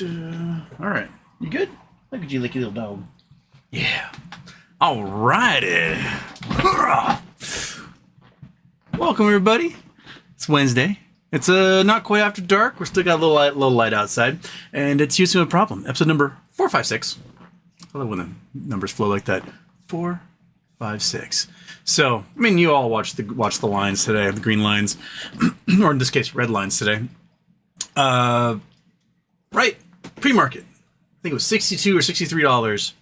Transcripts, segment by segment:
All right. You good? Look at you, licky little dog. Yeah. All righty. Welcome, everybody. It's Wednesday. It's not quite after dark. We're still got a little light outside. And it's Houston with a Problem, episode number 456. I love when the numbers flow like that. 456. So, I mean, you all watched the lines today, the green lines, or in this case, red lines today. Right, Premarket. I think it was $62 or $63.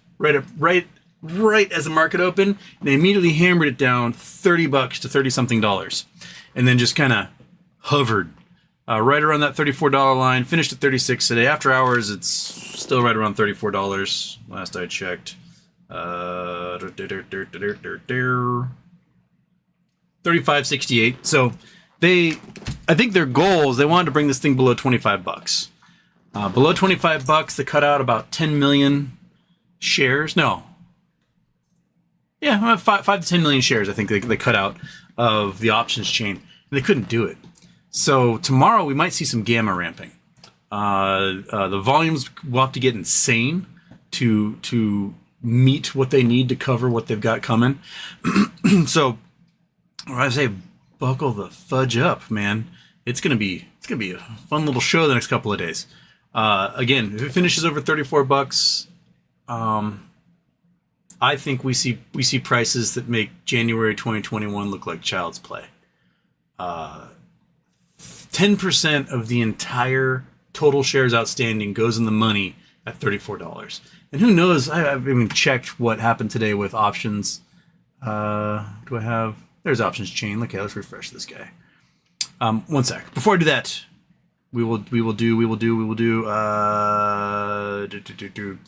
Right as the market opened, and they immediately hammered it down $30 to 30-something dollars, and then just kind of hovered right around that $34 line. Finished at 36 today. After hours, it's still right around $34. Last I checked. 35.68. So I think their goal is they wanted to bring this thing below $25. Below $25, they cut out about 10 million shares. No. Yeah, 5 to 10 million shares, I think they cut out of the options chain. And they couldn't do it. So tomorrow we might see some gamma ramping. The volumes will have to get insane to meet what they need to cover what they've got coming. So I say buckle the fudge up, man. It's gonna be a fun little show the next couple of days. Again, if it finishes over $34, I think we see prices that make January 2021 look like child's play. 10% of the entire total shares outstanding goes in the money at $34. And who knows? I haven't even checked what happened today with options. Do I have? There's options chain. Okay, let's refresh this guy. One sec. Before I do that, we will do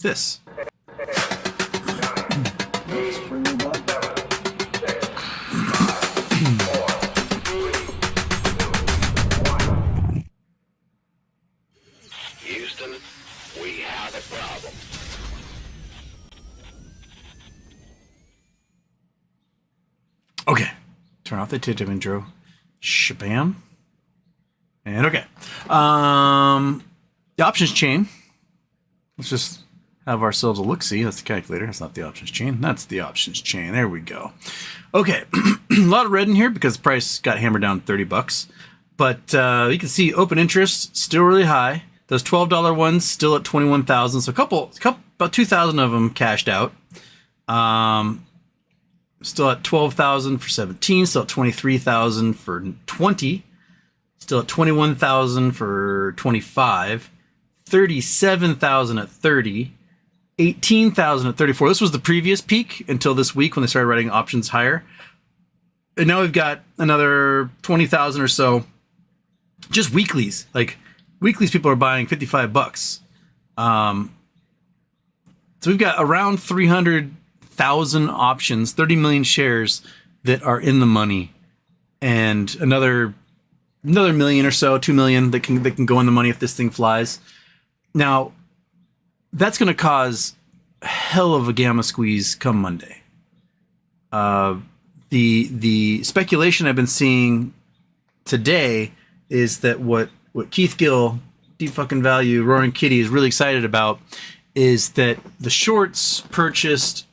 this. Houston, we have a problem. Okay, turn off the tip intro. Shabam. And okay. The options chain. Let's just have ourselves a look-see. That's the calculator. That's not the options chain. That's the options chain. There we go. Okay. A lot of red in here because the price got hammered down $30. But you can see open interest still really high. Those $12 ones still at 21,000. So about 2,000 of them cashed out. Still at 12,000 for 17. Still at 23,000 for 20. Still at 21,000 for 25. 37,000 at 30. 18,000 at 34. This was the previous peak until this week when they started writing options higher. And now we've got another 20,000 or so. Just weeklies. Like weeklies, people are buying $55. So we've got around 300,000 options, 30 million shares that are in the money, and another million or so, 2 million that can go in the money if this thing flies. Now, that's going to cause a hell of a gamma squeeze come Monday. The speculation I've been seeing today is that what Keith Gill, Deep Fucking Value, Roaring Kitty is really excited about is that the shorts purchased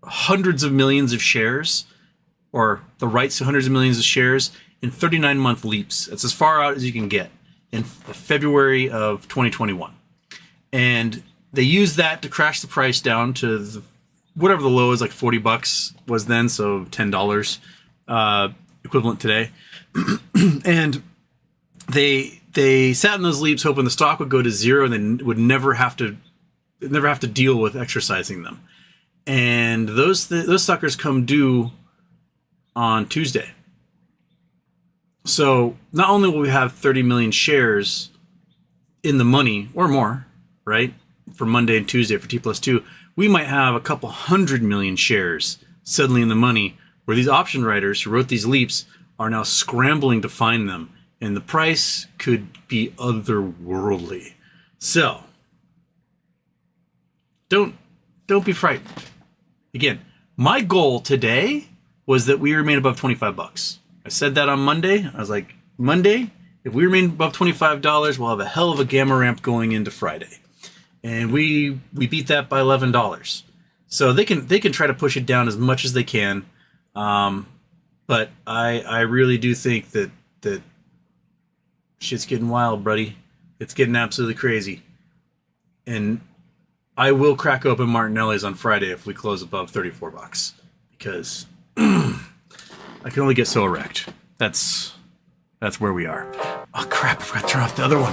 hundreds of millions of shares, or the rights to hundreds of millions of shares in 39-month leaps. It's as far out as you can get in February of 2021. And they used that to crash the price down to whatever the low is, like $40 was then, so $10 equivalent today. And they sat in those leaps hoping the stock would go to zero and then would never have to deal with exercising them. And those suckers come due on Tuesday. So not only will we have 30 million shares in the money or more, right, for Monday and Tuesday for T+2, we might have a couple 100 million shares suddenly in the money where these option writers who wrote these leaps are now scrambling to find them. And the price could be otherworldly. So don't be frightened. Again, my goal today was that we remain above $25. I said that on Monday. I was like, Monday, If we remain above $25, we'll have a hell of a gamma ramp going into Friday. And we beat that by $11. So they can try to push it down as much as they can. But I really do think that shit's getting wild, buddy. It's getting absolutely crazy. And I will crack open Martinelli's on Friday if we close above $34. Because I can only get so erect. That's where we are. Oh crap, I forgot to turn off the other one.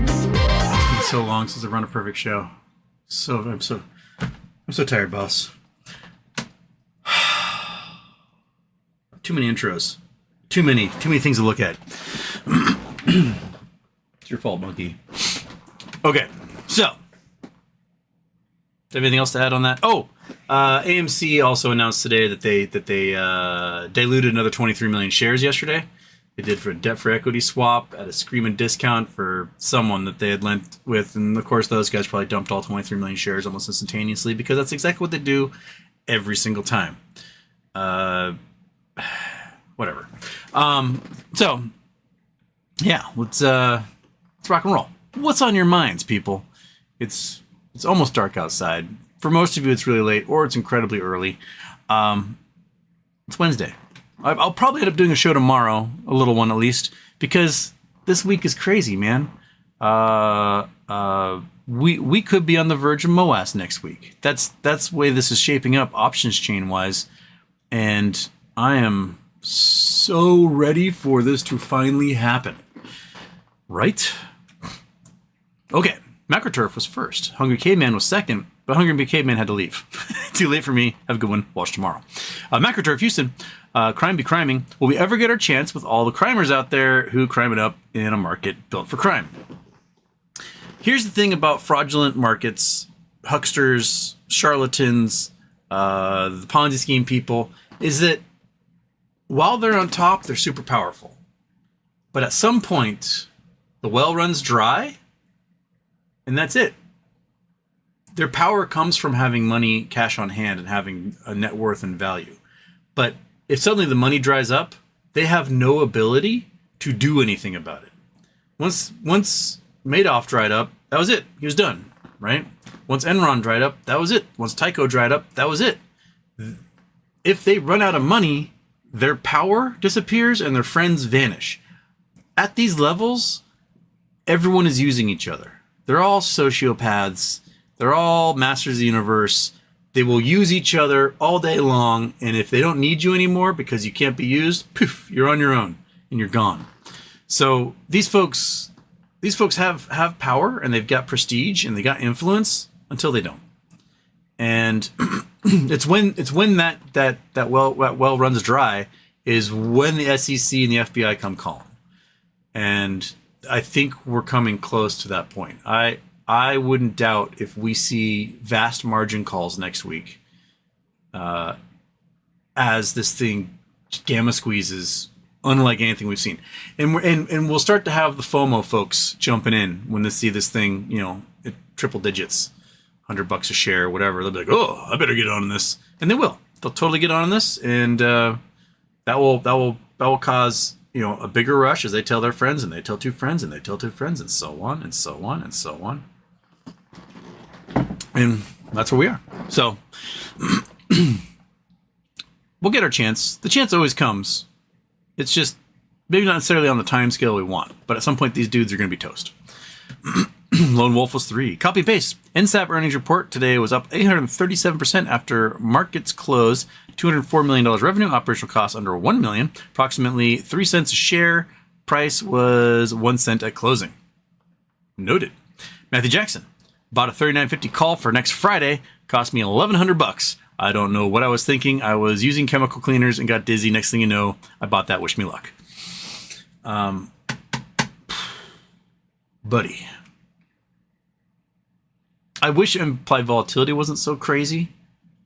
It's been so long since I run a perfect show. I'm so tired, boss. Too many intros. Too many things to look at. It's your fault, monkey. Okay, so anything else to add on that? Oh, AMC also announced today that they diluted another 23 million shares yesterday. They did for a debt for equity swap at a screaming discount for someone that they had lent with, and of course those guys probably dumped all 23 million shares almost instantaneously because that's exactly what they do every single time. Whatever. So yeah, let's rock and roll. What's on your minds, people? It's almost dark outside. For most of you, it's really late, or it's incredibly early. It's Wednesday. I'll probably end up doing a show tomorrow, a little one at least, because this week is crazy, man. We could be on the verge of MOAS next week. That's the way this is shaping up, options chain wise, and I am so ready for this to finally happen. Right? Okay. MacroTurf was first. Hungry Caveman was second, but Hungry Caveman had to leave. Too late for me. Have a good one. Watch tomorrow. MacroTurf Houston, crime be criming. Will we ever get our chance with all the crimers out there who crime it up in a market built for crime? Here's the thing about fraudulent markets, hucksters, charlatans, the Ponzi scheme people, is that while they're on top, they're super powerful. But at some point, the well runs dry, and that's it. Their power comes from having money, cash on hand, and having a net worth and value. But if suddenly the money dries up, they have no ability to do anything about it. Once Madoff dried up, that was it. He was done, right? Once Enron dried up, that was it. Once Tyco dried up, that was it. If they run out of money, their power disappears and their friends vanish. At these levels, everyone is using each other. They're all sociopaths. They're all masters of the universe. They will use each other all day long, and if they don't need you anymore because you can't be used, poof, you're on your own and you're gone. So these folks have power and they've got prestige and they got influence until they don't. And it's when that well runs dry is when the SEC and the FBI come calling. And I think we're coming close to that point. I wouldn't doubt if we see vast margin calls next week as this thing gamma squeezes unlike anything we've seen. And we'll start to have the FOMO folks jumping in when they see this thing, at triple digits, $100 a share, whatever. They'll be like, oh, I better get on this. And they will. They'll totally get on this. And that will cause, a bigger rush as they tell their friends and they tell two friends and they tell two friends and so on and so on and so on. And that's where we are. So we'll get our chance. The chance always comes. It's just maybe not necessarily on the time scale we want, but at some point these dudes are going to be toast. Lone Wolf was 3. Copy paste. NSAP earnings report today was up 837% after markets closed. $204 million revenue, operational costs under $1 million, approximately 3 cents a share. Price was 1 cent at closing. Noted. Matthew Jackson bought a $39.50 call for next Friday. Cost me $1,100. I don't know what I was thinking. I was using chemical cleaners and got dizzy. Next thing you know, I bought that. Wish me luck. Buddy. I wish implied volatility wasn't so crazy.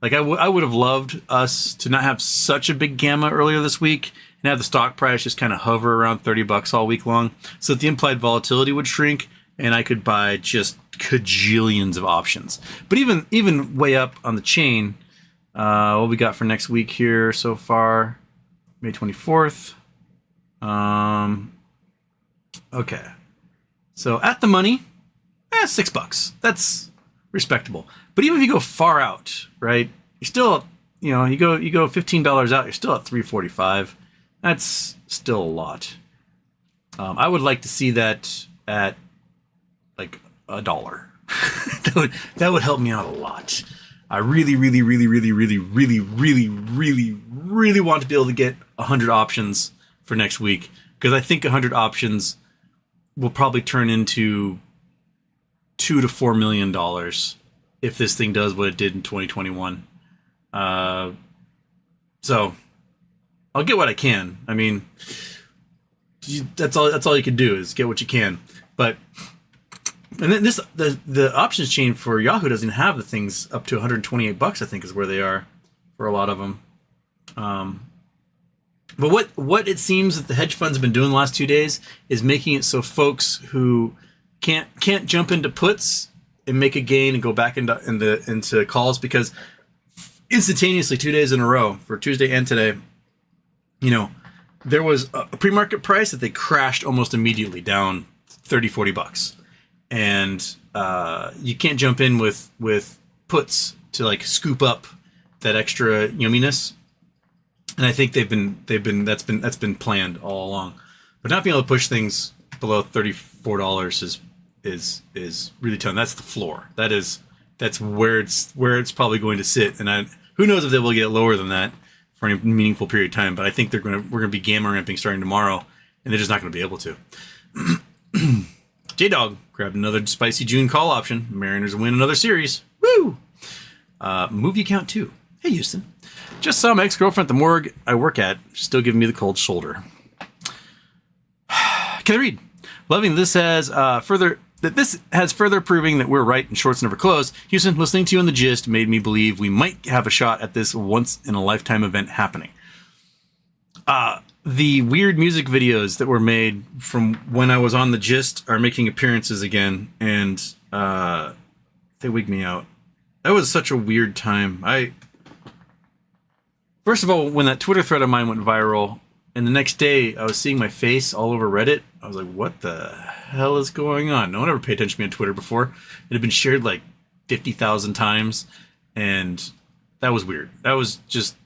Like I would have loved us to not have such a big gamma earlier this week and have the stock price just kind of hover around $30 all week long so that the implied volatility would shrink and I could buy just cajillions of options. But even way up on the chain, what we got for next week here so far, May 24th. Okay. So at the money, $6. That's respectable. But even if you go far out, right? You're still, you go $15 out, you're still at $3.45. That's still a lot. I would like to see that at like $1. that would help me out a lot. I really, really, really, really, really, really, really, really, really want to be able to get 100 options for next week, because I think 100 options will probably turn into $2 to $4 million if this thing does what it did in 2021. So I'll get what I can. I mean, that's all you can do is get what you can. But and then the options chain for Yahoo doesn't have the things up to $128. I think is where they are for a lot of them. But what it seems that the hedge funds have been doing the last 2 days is making it so folks who can't jump into puts and make a gain and go back into calls, because instantaneously 2 days in a row, for Tuesday and today, there was a pre-market price that they crashed almost immediately down $30-$40, and you can't jump in with puts to like scoop up that extra yumminess. And I think that's been planned all along. But not being able to push things below $34 is really tough. That's the floor. That's where it's probably going to sit. And who knows if they will get lower than that for any meaningful period of time. But I think we're gonna be gamma ramping starting tomorrow, and they're just not gonna be able to. J-Dog grabbed another spicy June call option. Mariners win another series. Woo! Movie account 2. Hey, Houston. Just saw my ex-girlfriend at the morgue I work at. She's still giving me the cold shoulder. Can I read? Loving this has further proving that we're right and shorts never close. Houston, listening to you on the gist made me believe we might have a shot at this once in a lifetime event happening. The weird music videos that were made from when I was on the gist are making appearances again, and they wig me out. That was such a weird time. First of all, when that Twitter thread of mine went viral, and the next day I was seeing my face all over Reddit, I was like, what the hell is going on? No one ever paid attention to me on Twitter before. It had been shared like 50,000 times, and that was weird. That was just,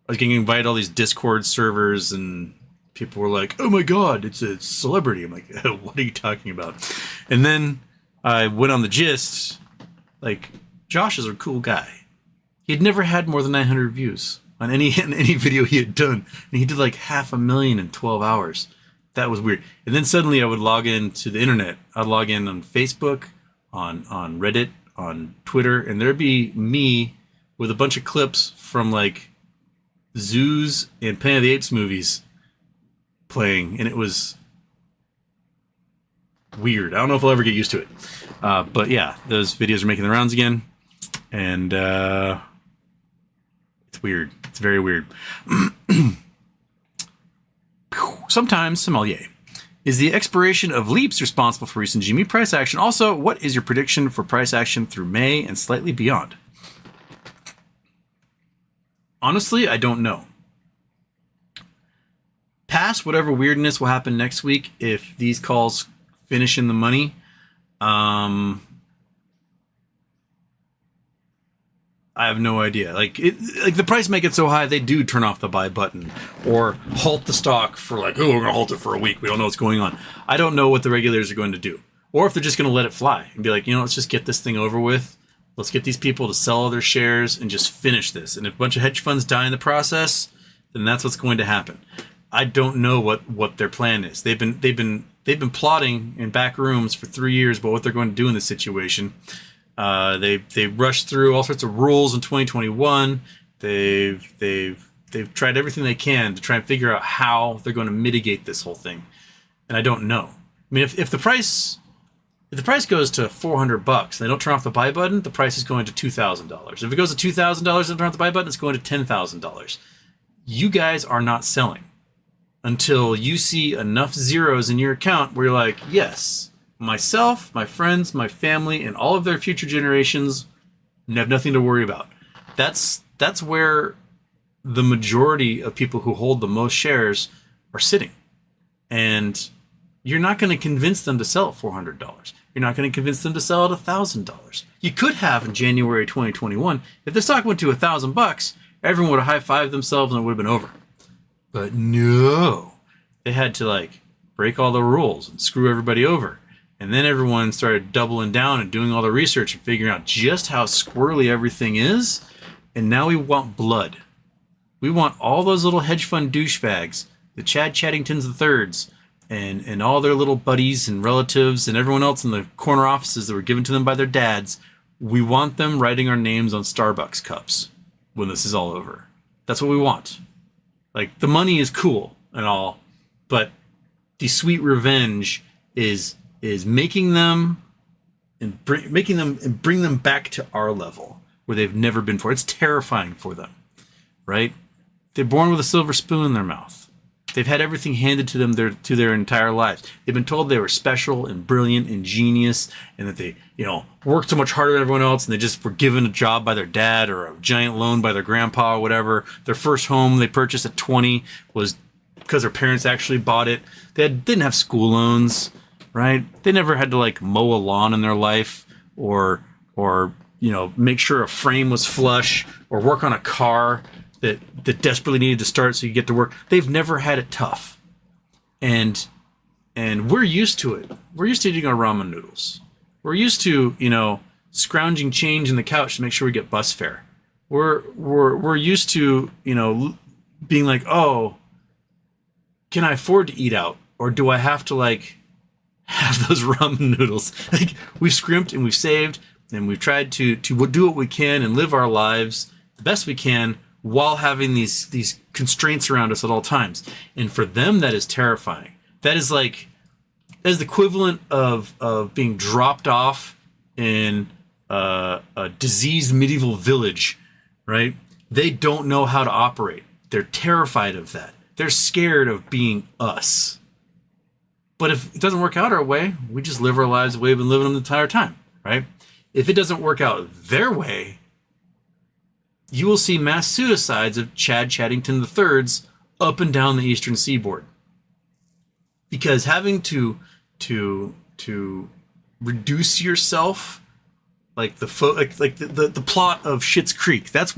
I was getting invited to all these Discord servers, and people were like, oh my god, it's a celebrity. I'm like, what are you talking about? And then I went on the gist, like, Josh is a cool guy. He had never had more than 900 views on any video he had done, and he did like 500,000 in 12 hours. That was weird. And then suddenly I would log into the internet. I'd log in on Facebook, on Reddit, on Twitter, and there'd be me with a bunch of clips from like zoos and Planet of the Apes movies playing, and it was weird. I don't know if I'll ever get used to it. But yeah, those videos are making the rounds again, and it's weird. It's very weird. Sometimes, sommelier. Is the expiration of leaps responsible for recent GME price action? Also, what is your prediction for price action through May and slightly beyond? Honestly, I don't know. Past whatever weirdness will happen next week, if these calls finish in the money, I have no idea. Like the price make it so high, they do turn off the buy button or halt the stock for like, oh, we're going to halt it for a week. We don't know what's going on. I don't know what the regulators are going to do. Or if they're just going to let it fly and be like, let's just get this thing over with. Let's get these people to sell all their shares and just finish this. And if a bunch of hedge funds die in the process, then that's what's going to happen. I don't know what their plan is. They've been plotting in back rooms for 3 years about what they're going to do in this situation. They rushed through all sorts of rules in 2021. They've tried everything they can to try and figure out how they're going to mitigate this whole thing. And I don't know. I mean, if the price goes to $400 and they don't turn off the buy button, the price is going to $2,000. If it goes to $2,000 and they turn off the buy button, it's going to $10,000. You guys are not selling until you see enough zeros in your account where you're like, yes, myself, my friends, my family, and all of their future generations have nothing to worry about. That's where the majority of people who hold the most shares are sitting. And you're not going to convince them to sell at $400. You're not going to convince them to sell at $1,000. You could have in January 2021. If the stock went to $1,000, everyone would have high-fived themselves and it would have been over. But no, they had to like break all the rules and screw everybody over. And then everyone started doubling down and doing all the research and figuring out just how squirrely everything is. And now we want blood. We want all those little hedge fund douchebags, the Chad Chattingtons IIIs, and all their little buddies and relatives and everyone else in the corner offices that were given to them by their dads. We want them writing our names on Starbucks cups when this is all over. That's what we want. Like, the money is cool and all, but the sweet revenge is making them and bring them back to our level where they've never been before. It's terrifying for them, right? They're born with a silver spoon in their mouth. They've had everything handed to them their entire lives. They've been told they were special and brilliant and genius, and that they, worked so much harder than everyone else, and they just were given a job by their dad or a giant loan by their grandpa or whatever. Their first home they purchased at 20 was because their parents actually bought it. They didn't have school loans, right? They never had to like mow a lawn in their life or make sure a frame was flush or work on a car that desperately needed to start so you get to work. They've never had it tough. And we're used to it. We're used to eating our ramen noodles. We're used to, scrounging change in the couch to make sure we get bus fare. We're used to, being like, oh, can I afford to eat out? Or do I have to like have those ramen noodles? Like, we've scrimped and we've saved and we've tried to do what we can and live our lives the best we can while having these constraints around us at all times. And for them, that is terrifying. That is the equivalent of being dropped off in a diseased medieval village, right? They don't know how to operate. They're terrified of that. They're scared of being us. But if it doesn't work out our way, we just live our lives the way we've been living them the entire time, right? If it doesn't work out their way, you will see mass suicides of Chad Chattington IIIs up and down the eastern seaboard. Because having to reduce yourself, like the plot of Schitt's Creek, that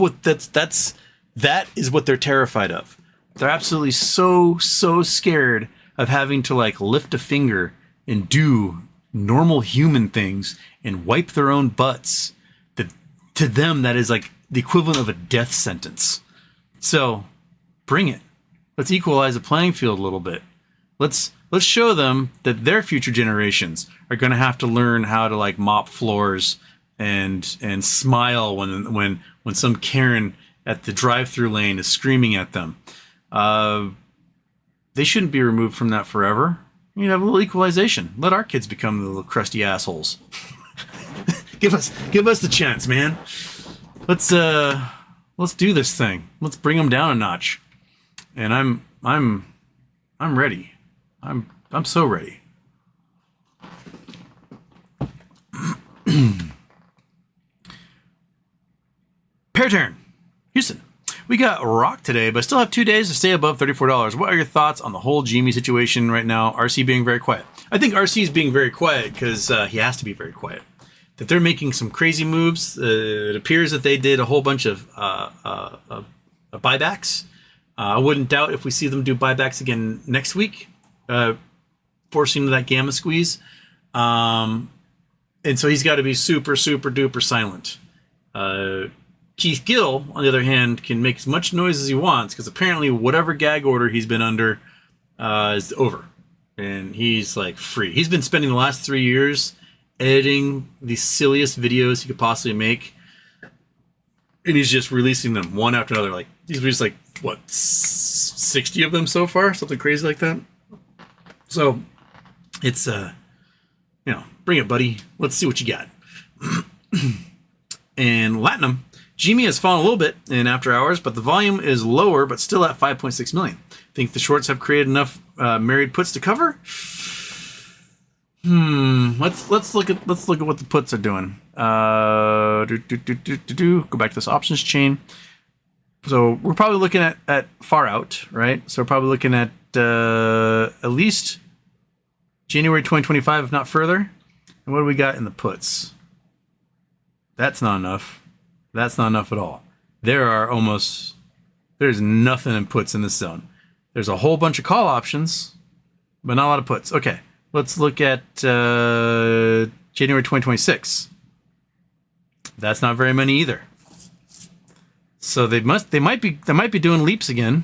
is what they're terrified of. They're absolutely so scared of having to like lift a finger and do normal human things and wipe their own butts. That to them, that is like the equivalent of a death sentence. So bring it. Let's equalize the playing field a little bit. Let's show them that their future generations are going to have to learn how to like mop floors and smile when some Karen at the drive-through lane is screaming at them. They shouldn't be removed from that forever. You have a little equalization. Let our kids become the little crusty assholes. Give us the chance, man. Let's do this thing. Let's bring them down a notch. And I'm ready. I'm so ready. Pair turn. Houston. We got rock today, but still have 2 days to stay above $34. What are your thoughts on the whole Jamie situation right now? RC being very quiet. I think RC is being very quiet because he has to be very quiet. That they're making some crazy moves. It appears that they did a whole bunch of buybacks. I wouldn't doubt if we see them do buybacks again next week, forcing that gamma squeeze. And so he's got to be super, super duper silent. Keith Gill, on the other hand, can make as much noise as he wants because apparently whatever gag order he's been under is over. And he's like free. He's been spending the last 3 years editing the silliest videos he could possibly make. And he's just releasing them one after another. Like, he's released like, what, 60 of them so far? Something crazy like that. So it's, bring it, buddy. Let's see what you got. And Latinum, Jimmy has fallen a little bit in after hours, but the volume is lower, but still at 5.6 million. Think the shorts have created enough married puts to cover? Let's look at what the puts are doing. Go back to this options chain. So we're probably looking at far out, right? So we're probably looking at least January 2025, if not further. And what do we got in the puts? That's not enough. That's not enough at all. There's nothing in puts in this zone. There's a whole bunch of call options, but not a lot of puts. Okay, let's look at January 2026. That's not very many either. So they might be doing leaps again.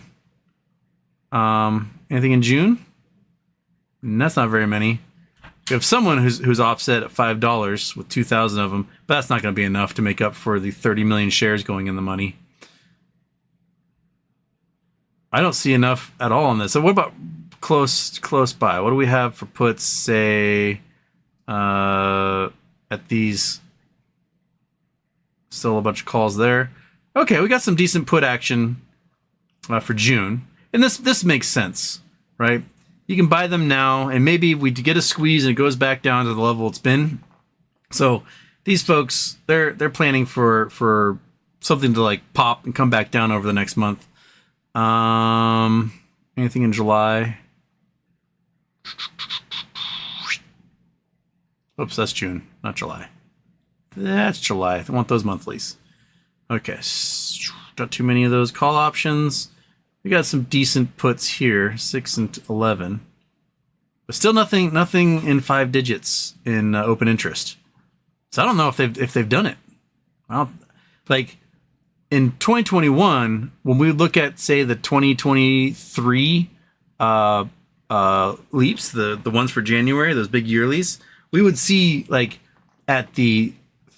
Anything in June? And that's not very many. We have someone who's offset at $5 with 2,000 of them, but that's not going to be enough to make up for the 30 million shares going in the money. I don't see enough at all on this. So what about close by? What do we have for puts, say, at these? Still a bunch of calls there. Okay, we got some decent put action for June. And this makes sense, right? You can buy them now, and maybe we get a squeeze and it goes back down to the level it's been. So these folks, they're planning for something to like pop and come back down over the next month. Anything in July? Oops, that's June, not July. That's July. I want those monthlies. Okay, not too many of those call options. We got some decent puts here, 6 and 11, but still nothing in 5 digits in open interest. So I don't know if they've done it. Well, like in 2021, when we look at say the 2023 leaps, the ones for January, those big yearlies, we would see like at the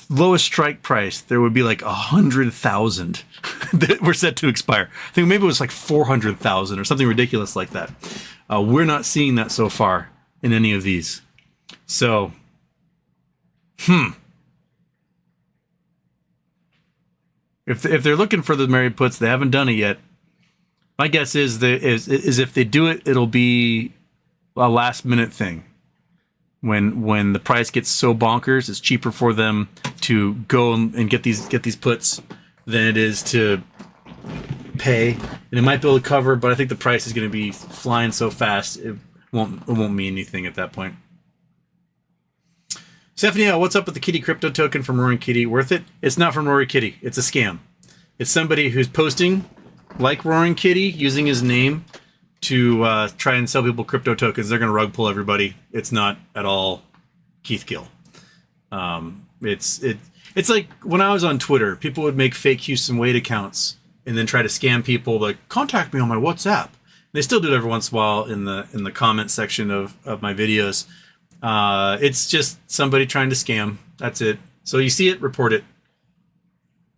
lowest strike price, there would be like 100,000 that were set to expire. I think maybe it was like 400,000 or something ridiculous like that. We're not seeing that so far in any of these. So, if they're looking for the married puts, they haven't done it yet. My guess is if they do it, it'll be a last minute thing. When the price gets so bonkers, it's cheaper for them to go and get these puts than it is to pay. And it might be able to cover, but I think the price is going to be flying so fast it won't mean anything at that point. Stephanie, what's up with the Kitty crypto token from Roaring Kitty? Worth it? It's not from Roaring Kitty. It's a scam. It's somebody who's posting like Roaring Kitty using his name to try and sell people crypto tokens. They're going to rug pull everybody. It's not at all Keith Gill. It's like when I was on Twitter, people would make fake Houston Wade accounts and then try to scam people like, contact me on my WhatsApp. They still do it every once in a while in the comment section of my videos. It's just somebody trying to scam. That's it. So you see it, report it.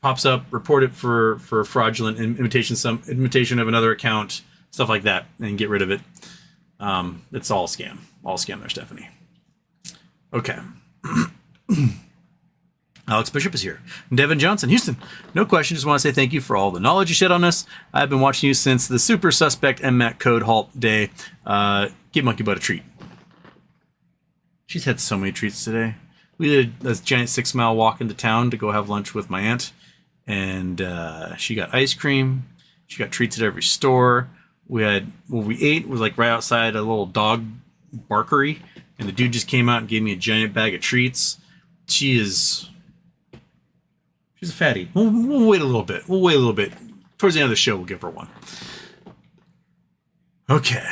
Pops up, report it for fraudulent imitation of another account, stuff like that, and get rid of it. It's all scam. All scam there, Stephanie. Okay. Alex Bishop is here. Devin Johnson, Houston. No question. Just want to say thank you for all the knowledge you shed on us. I've been watching you since the super suspect MMAC code halt day. Give Monkey Butt a treat. She's had so many treats today. We did a giant 6-mile walk into town to go have lunch with my aunt. And she got ice cream. She got treats at every store. We ate was like right outside a little dog barkery. And the dude just came out and gave me a giant bag of treats. She's a fatty. We'll wait a little bit. Towards the end of the show, we'll give her one. Okay.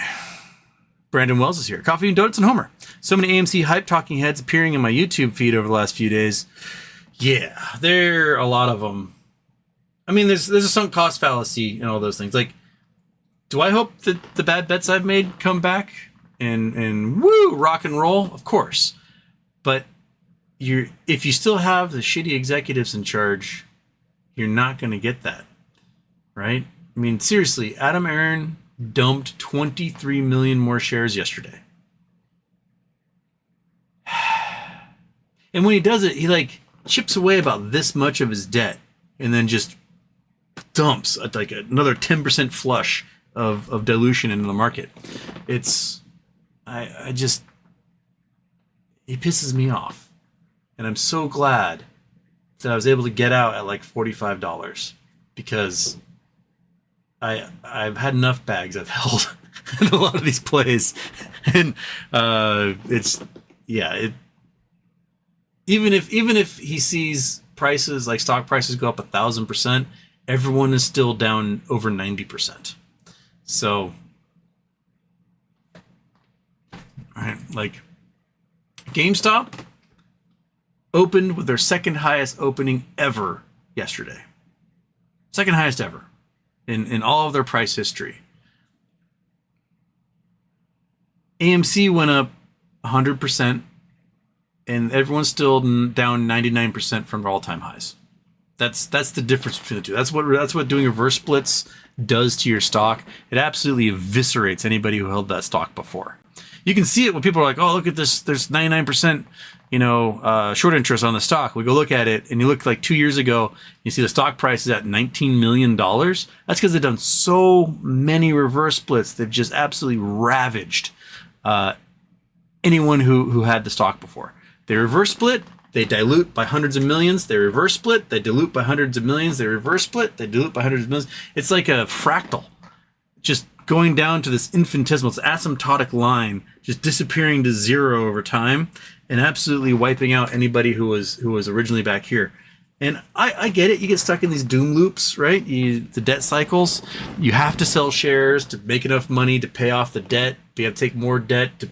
Brandon Wells is here. Coffee and Donuts and Homer. So many AMC hype talking heads appearing in my YouTube feed over the last few days. Yeah, there are a lot of them. I mean, there's a sunk cost fallacy and all those things. Like, do I hope that the bad bets I've made come back and woo, rock and roll? Of course. But if you still have the shitty executives in charge, you're not going to get that, right? I mean, seriously, Adam Aaron dumped 23 million more shares yesterday. And when he does it, he like chips away about this much of his debt and then just dumps like another 10% flush of dilution into the market. I just, he pisses me off. And I'm so glad that I was able to get out at like $45 because I've had enough bags I've held in a lot of these plays, and it's even if he sees prices like stock prices go up 1,000%, everyone is still down over 90%. So, all right, like GameStop opened with their second highest opening ever yesterday. Second highest ever in all of their price history. AMC went up 100%, and everyone's still down 99% from their all-time highs. That's the difference between the two. That's what doing reverse splits does to your stock. It absolutely eviscerates anybody who held that stock before. You can see it when people are like, "Oh, look at this! There's 99%, short interest on the stock." We go look at it, and you look like 2 years ago. You see the stock price is at $19 million. That's because they've done so many reverse splits. They've just absolutely ravaged anyone who had the stock before. They reverse split, they dilute by hundreds of millions. They reverse split, they dilute by hundreds of millions. They reverse split, they dilute by hundreds of millions. It's like a fractal, just going down to this infinitesimal, it's asymptotic line, just disappearing to zero over time, and absolutely wiping out anybody who was originally back here. And I get it. You get stuck in these doom loops, right? The debt cycles. You have to sell shares to make enough money to pay off the debt. You have to take more debt to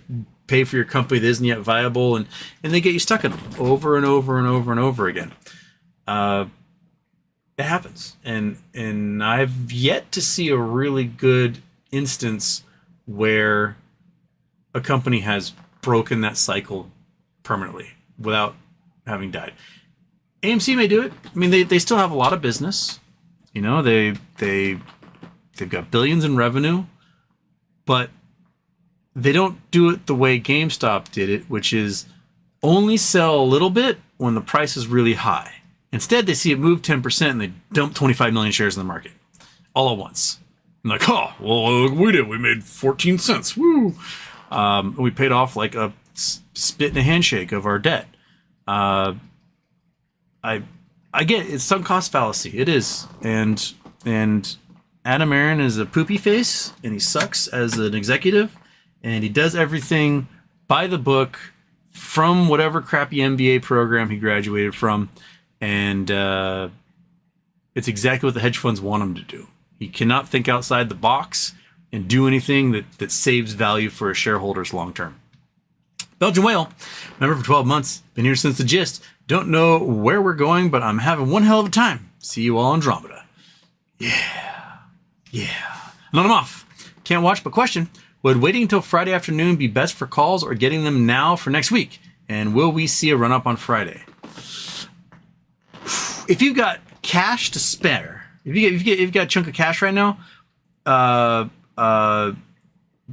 pay for your company that isn't yet viable, and they get you stuck in them over and over and over and over again. It happens, and I've yet to see a really good instance where a company has broken that cycle permanently without having died. AMC may do it. I mean, they still have a lot of business. They've got billions in revenue, but they don't do it the way GameStop did it, which is only sell a little bit when the price is really high. Instead, they see it move 10% and they dump 25 million shares in the market all at once. And like, oh, well, look what we did. We made 14 cents. Woo! We paid off like a spit and a handshake of our debt. I get it. It's sunk cost fallacy. It is. And Adam Aaron is a poopy face, and he sucks as an executive, and he does everything by the book from whatever crappy MBA program he graduated from. And it's exactly what the hedge funds want him to do. He cannot think outside the box and do anything that saves value for his shareholders long term. Belgian Whale, member for 12 months, been here since the gist. Don't know where we're going, but I'm having one hell of a time. See you all Andromeda. Yeah. And then I'm off. Can't watch, but question. Would waiting until Friday afternoon be best for calls or getting them now for next week? And will we see a run up on Friday? If you've got cash to spare, if you've got a chunk of cash right now,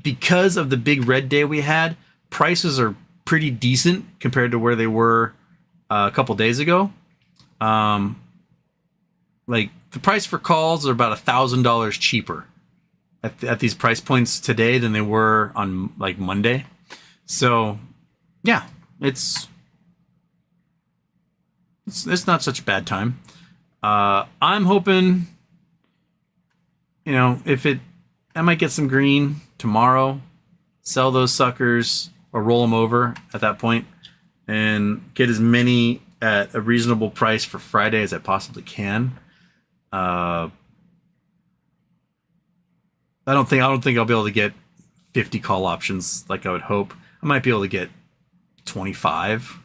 because of the big red day we had, prices are pretty decent compared to where they were a couple days ago. Like the price for calls are about $1,000 cheaper at these price points today than they were on like Monday. So yeah, it's not such a bad time. I'm hoping, I might get some green tomorrow, sell those suckers or roll them over at that point, and get as many at a reasonable price for Friday as I possibly can. I don't think I'll be able to get 50 call options like I would hope. I might be able to get 25.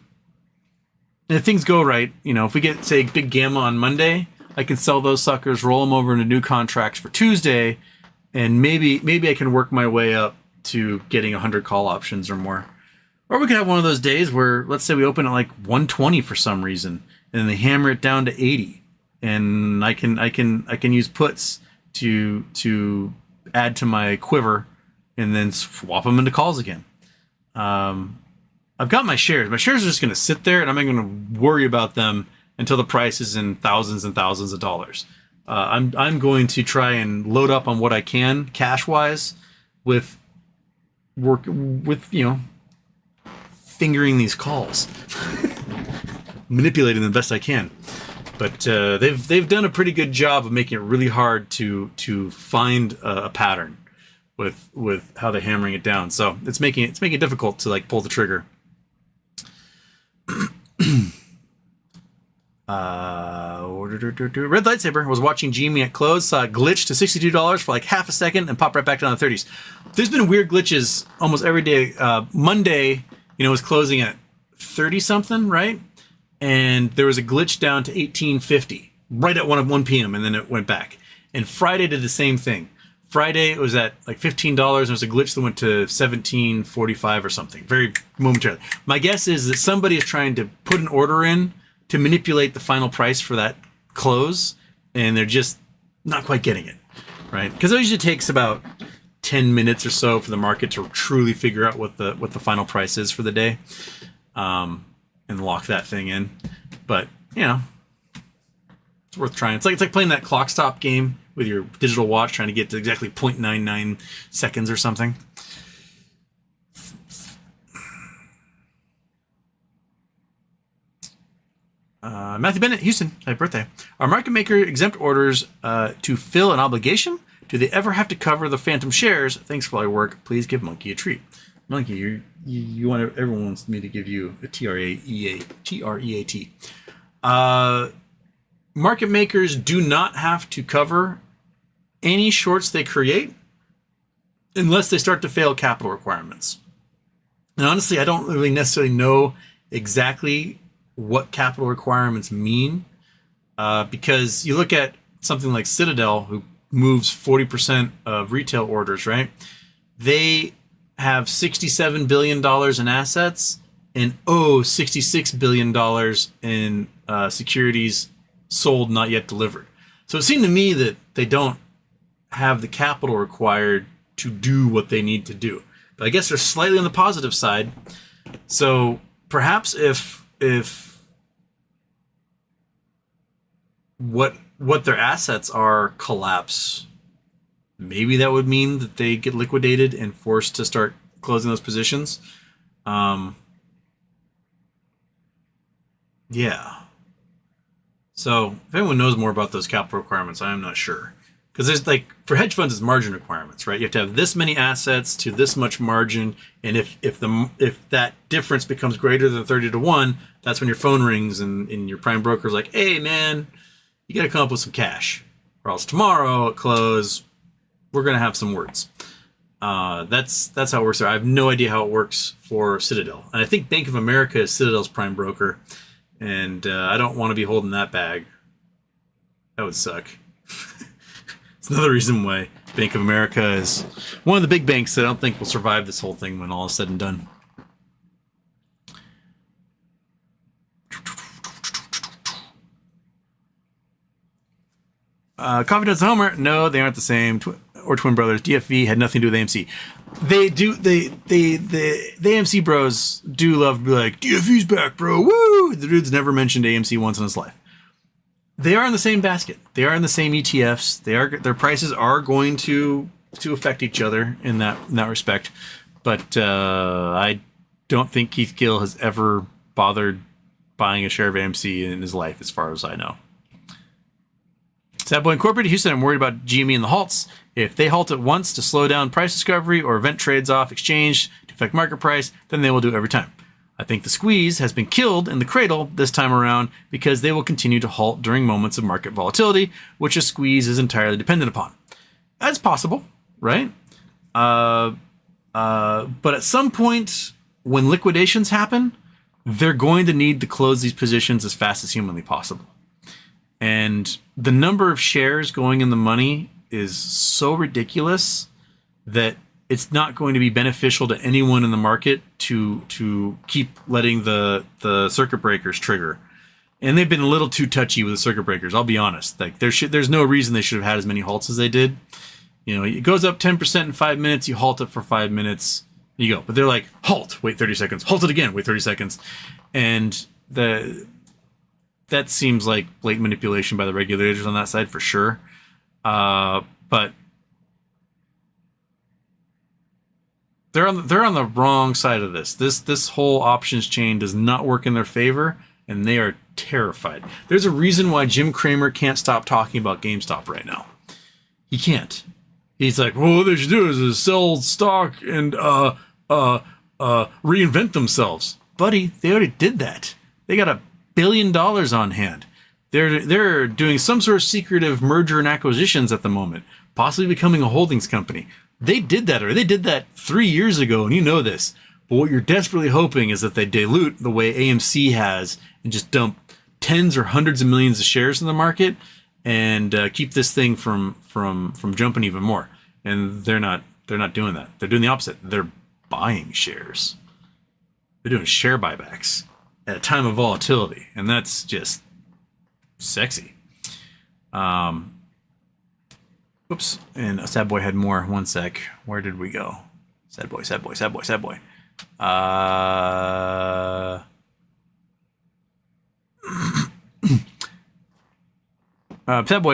And if things go right, if we get, say, big gamma on Monday, I can sell those suckers, roll them over into new contracts for Tuesday, and maybe I can work my way up to getting 100 call options or more. Or we could have one of those days where, let's say we open at like 120 for some reason, and then they hammer it down to 80, and I can use puts to add to my quiver, and then swap them into calls again. I've got my shares. My shares are just going to sit there, and I'm not going to worry about them until the price is in thousands and thousands of dollars. I'm going to try and load up on what I can cash wise with fingering these calls, manipulating them the best I can. But they've done a pretty good job of making it really hard to find a pattern with how they're hammering it down. So it's making it difficult to like pull the trigger. Red Lightsaber was watching GME at close, saw it glitch to $62 for like half a second and pop right back down to the 30s. There's been weird glitches almost every day. Monday, was closing at 30 something, right? And there was a glitch down to 1850 right at 1 p.m. and then it went back. And Friday did the same thing. Friday it was at like $15 and there was a glitch that went to $17.45 or something, very momentarily. My guess is that somebody is trying to put an order in to manipulate the final price for that close, and they're just not quite getting it, right? Because it usually takes about 10 minutes or so for the market to truly figure out what the final price is for the day, and lock that thing in. But it's worth trying. It's like playing that clock stop game with your digital watch, trying to get to exactly 0.99 seconds or something. Matthew Bennett, Houston, happy birthday. Are market maker exempt orders to fill an obligation? Do they ever have to cover the phantom shares? Thanks for all your work. Please give Monkey a treat. Monkey, you want everyone wants me to give you a TREAT. Market makers do not have to cover any shorts they create unless they start to fail capital requirements. And honestly, I don't really necessarily know exactly what capital requirements mean, because you look at something like Citadel, who moves 40% of retail orders, right? They have $67 billion in assets and owe $66 billion in securities sold, not yet delivered. So it seemed to me that they don't have the capital required to do what they need to do. But I guess they're slightly on the positive side. So perhaps if what their assets are collapse, maybe that would mean that they get liquidated and forced to start closing those positions. Yeah. So if anyone knows more about those capital requirements, I am not sure. Because there's for hedge funds, it's margin requirements, right? You have to have this many assets to this much margin, and if that difference becomes greater than 30-1, that's when your phone rings and your prime broker's like, "Hey man, you got to come up with some cash, or else tomorrow at close we're gonna have some words." That's how it works there. I have no idea how it works for Citadel, and I think Bank of America is Citadel's prime broker, and I don't want to be holding that bag. That would suck. It's another reason why Bank of America is one of the big banks that I don't think will survive this whole thing when all is said and done. Confidence Homer, no, they aren't the same. Or Twin Brothers. DFV had nothing to do with AMC. They do. The AMC bros do love to be like, DFV's back, bro. Woo! The dude's never mentioned AMC once in his life. They are in the same basket. They are in the same ETFs. Their prices are going to affect each other in that respect. But I don't think Keith Gill has ever bothered buying a share of AMC in his life, as far as I know. Sad Boy Incorporated, Houston, I'm worried about GME and the halts. If they halt at once to slow down price discovery or event trades off exchange to affect market price, then they will do it every time. I think the squeeze has been killed in the cradle this time around because they will continue to halt during moments of market volatility, which a squeeze is entirely dependent upon. That's possible, right? But at some point, when liquidations happen, they're going to need to close these positions as fast as humanly possible. And the number of shares going in the money is so ridiculous that it's not going to be beneficial to anyone in the market to keep letting the circuit breakers trigger. And they've been a little too touchy with the circuit breakers, I'll be honest. There's no reason they should have had as many halts as they did. It goes up 10% in 5 minutes, you halt it for 5 minutes, you go. But they're like, halt, wait 30 seconds, halt it again, wait 30 seconds. And that seems like blatant manipulation by the regulators on that side for sure. But they're on the wrong side of this. This whole options chain does not work in their favor, and they are terrified. There's a reason why Jim Cramer can't stop talking about GameStop right now. He can't. He's like, well, what they should do is sell stock and reinvent themselves. Buddy, they already did that. They got $1 billion on hand. They're doing some sort of secretive merger and acquisitions at the moment, possibly becoming a holdings company. They did that, or they did that 3 years ago, and you know this. But what you're desperately hoping is that they dilute the way AMC has and just dump tens or hundreds of millions of shares in the market and keep this thing from jumping even more. And they're not doing that. They're doing the opposite. They're buying shares. They're doing share buybacks at a time of volatility, and that's just sexy. Oops, and a sad boy had more. One sec. Where did we go? Sad boy. Sad boy.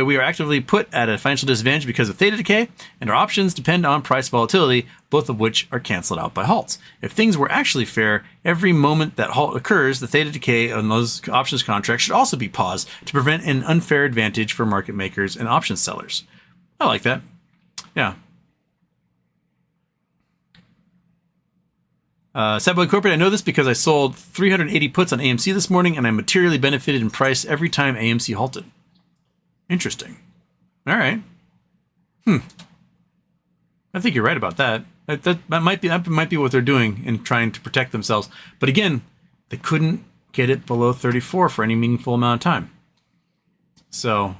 We are actively put at a financial disadvantage because of theta decay, and our options depend on price volatility, both of which are canceled out by halts. If things were actually fair, every moment that halt occurs, the theta decay on those options contracts should also be paused to prevent an unfair advantage for market makers and options sellers. I like that. Yeah. Sadboy Corporate, I know this because I sold 380 puts on AMC this morning, and I materially benefited in price every time AMC halted. Interesting. All right. I think you're right about that. That might be what they're doing in trying to protect themselves. But again, they couldn't get it below 34 for any meaningful amount of time. So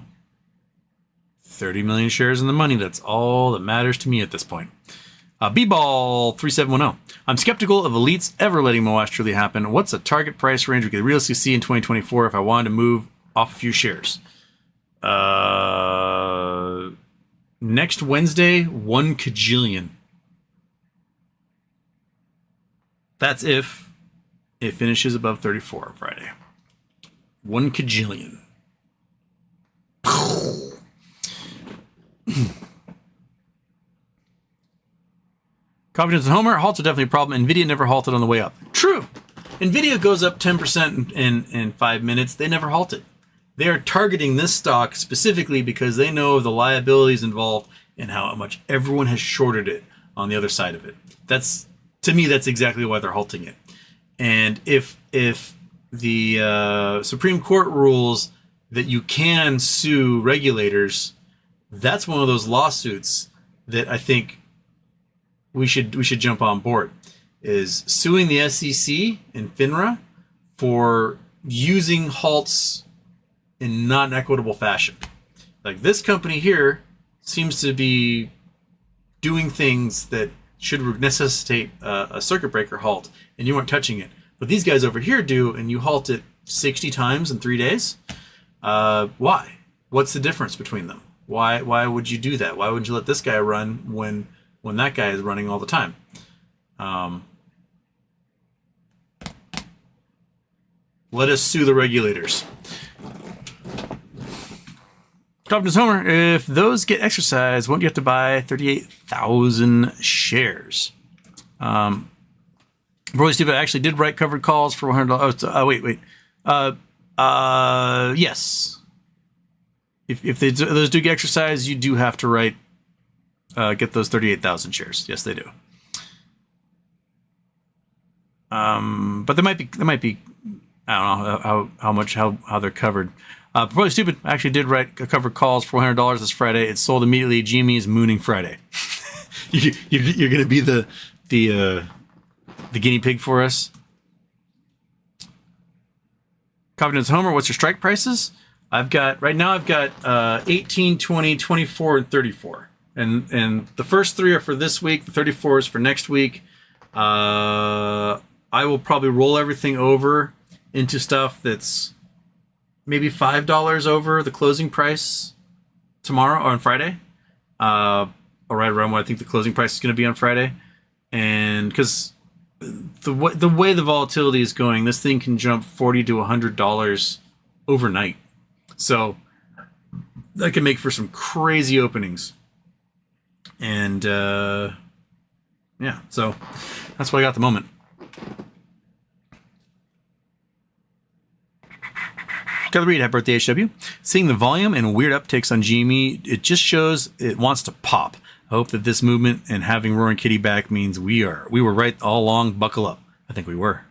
30 million shares in the money. That's all that matters to me at this point. B-Ball 3710. I'm skeptical of elites ever letting Moash truly happen. What's a target price range we could realistically see in 2024 if I wanted to move off a few shares? Next Wednesday, 1 kajillion. That's if it finishes above 34 on Friday. 1 kajillion. Confidence in Homer. Halts are definitely a problem. NVIDIA never halted on the way up. True. NVIDIA goes up 10% in 5 minutes. They never halted. They are targeting this stock specifically because they know of the liabilities involved and how much everyone has shorted it on the other side of it. To me, that's exactly why they're halting it. And if the Supreme Court rules that you can sue regulators, that's one of those lawsuits that I think we should jump on board, is suing the SEC and FINRA for using halts in not an equitable fashion. Like, this company here seems to be doing things that should necessitate a circuit breaker halt, and you weren't touching it. But these guys over here do, and you halt it 60 times in 3 days. Why? What's the difference between them? Why would you do that? Why would you let this guy run when that guy is running all the time? Let us sue the regulators. Confidence Homer, if those get exercised, won't you have to buy 38,000 shares? Really stupid. I actually did write covered calls for $100. Yes. If those do get exercised, you do have to write, get those 38,000 shares. Yes, they do. But they might be. I don't know how they're covered. Probably stupid. I actually did write covered calls for $100 this Friday. It sold immediately. Jimmy's mooning Friday. You're going to be the guinea pig for us. Confidence Homer, what's your strike prices? I've got 18, 20, 24, and 34. And the first three are for this week. The 34 is for next week. I will probably roll everything over into stuff that's maybe $5 over the closing price tomorrow or on Friday. Or right around what I think the closing price is going to be on Friday. And because the way the volatility is going, this thing can jump $40 to $100 overnight. So that can make for some crazy openings. And yeah, so that's what I got at the moment. Gotta read. Happy birthday, HW. Seeing the volume and weird upticks on GME, it just shows it wants to pop. I hope that this movement and having Roaring Kitty back means we were right all along. Buckle up. I think we were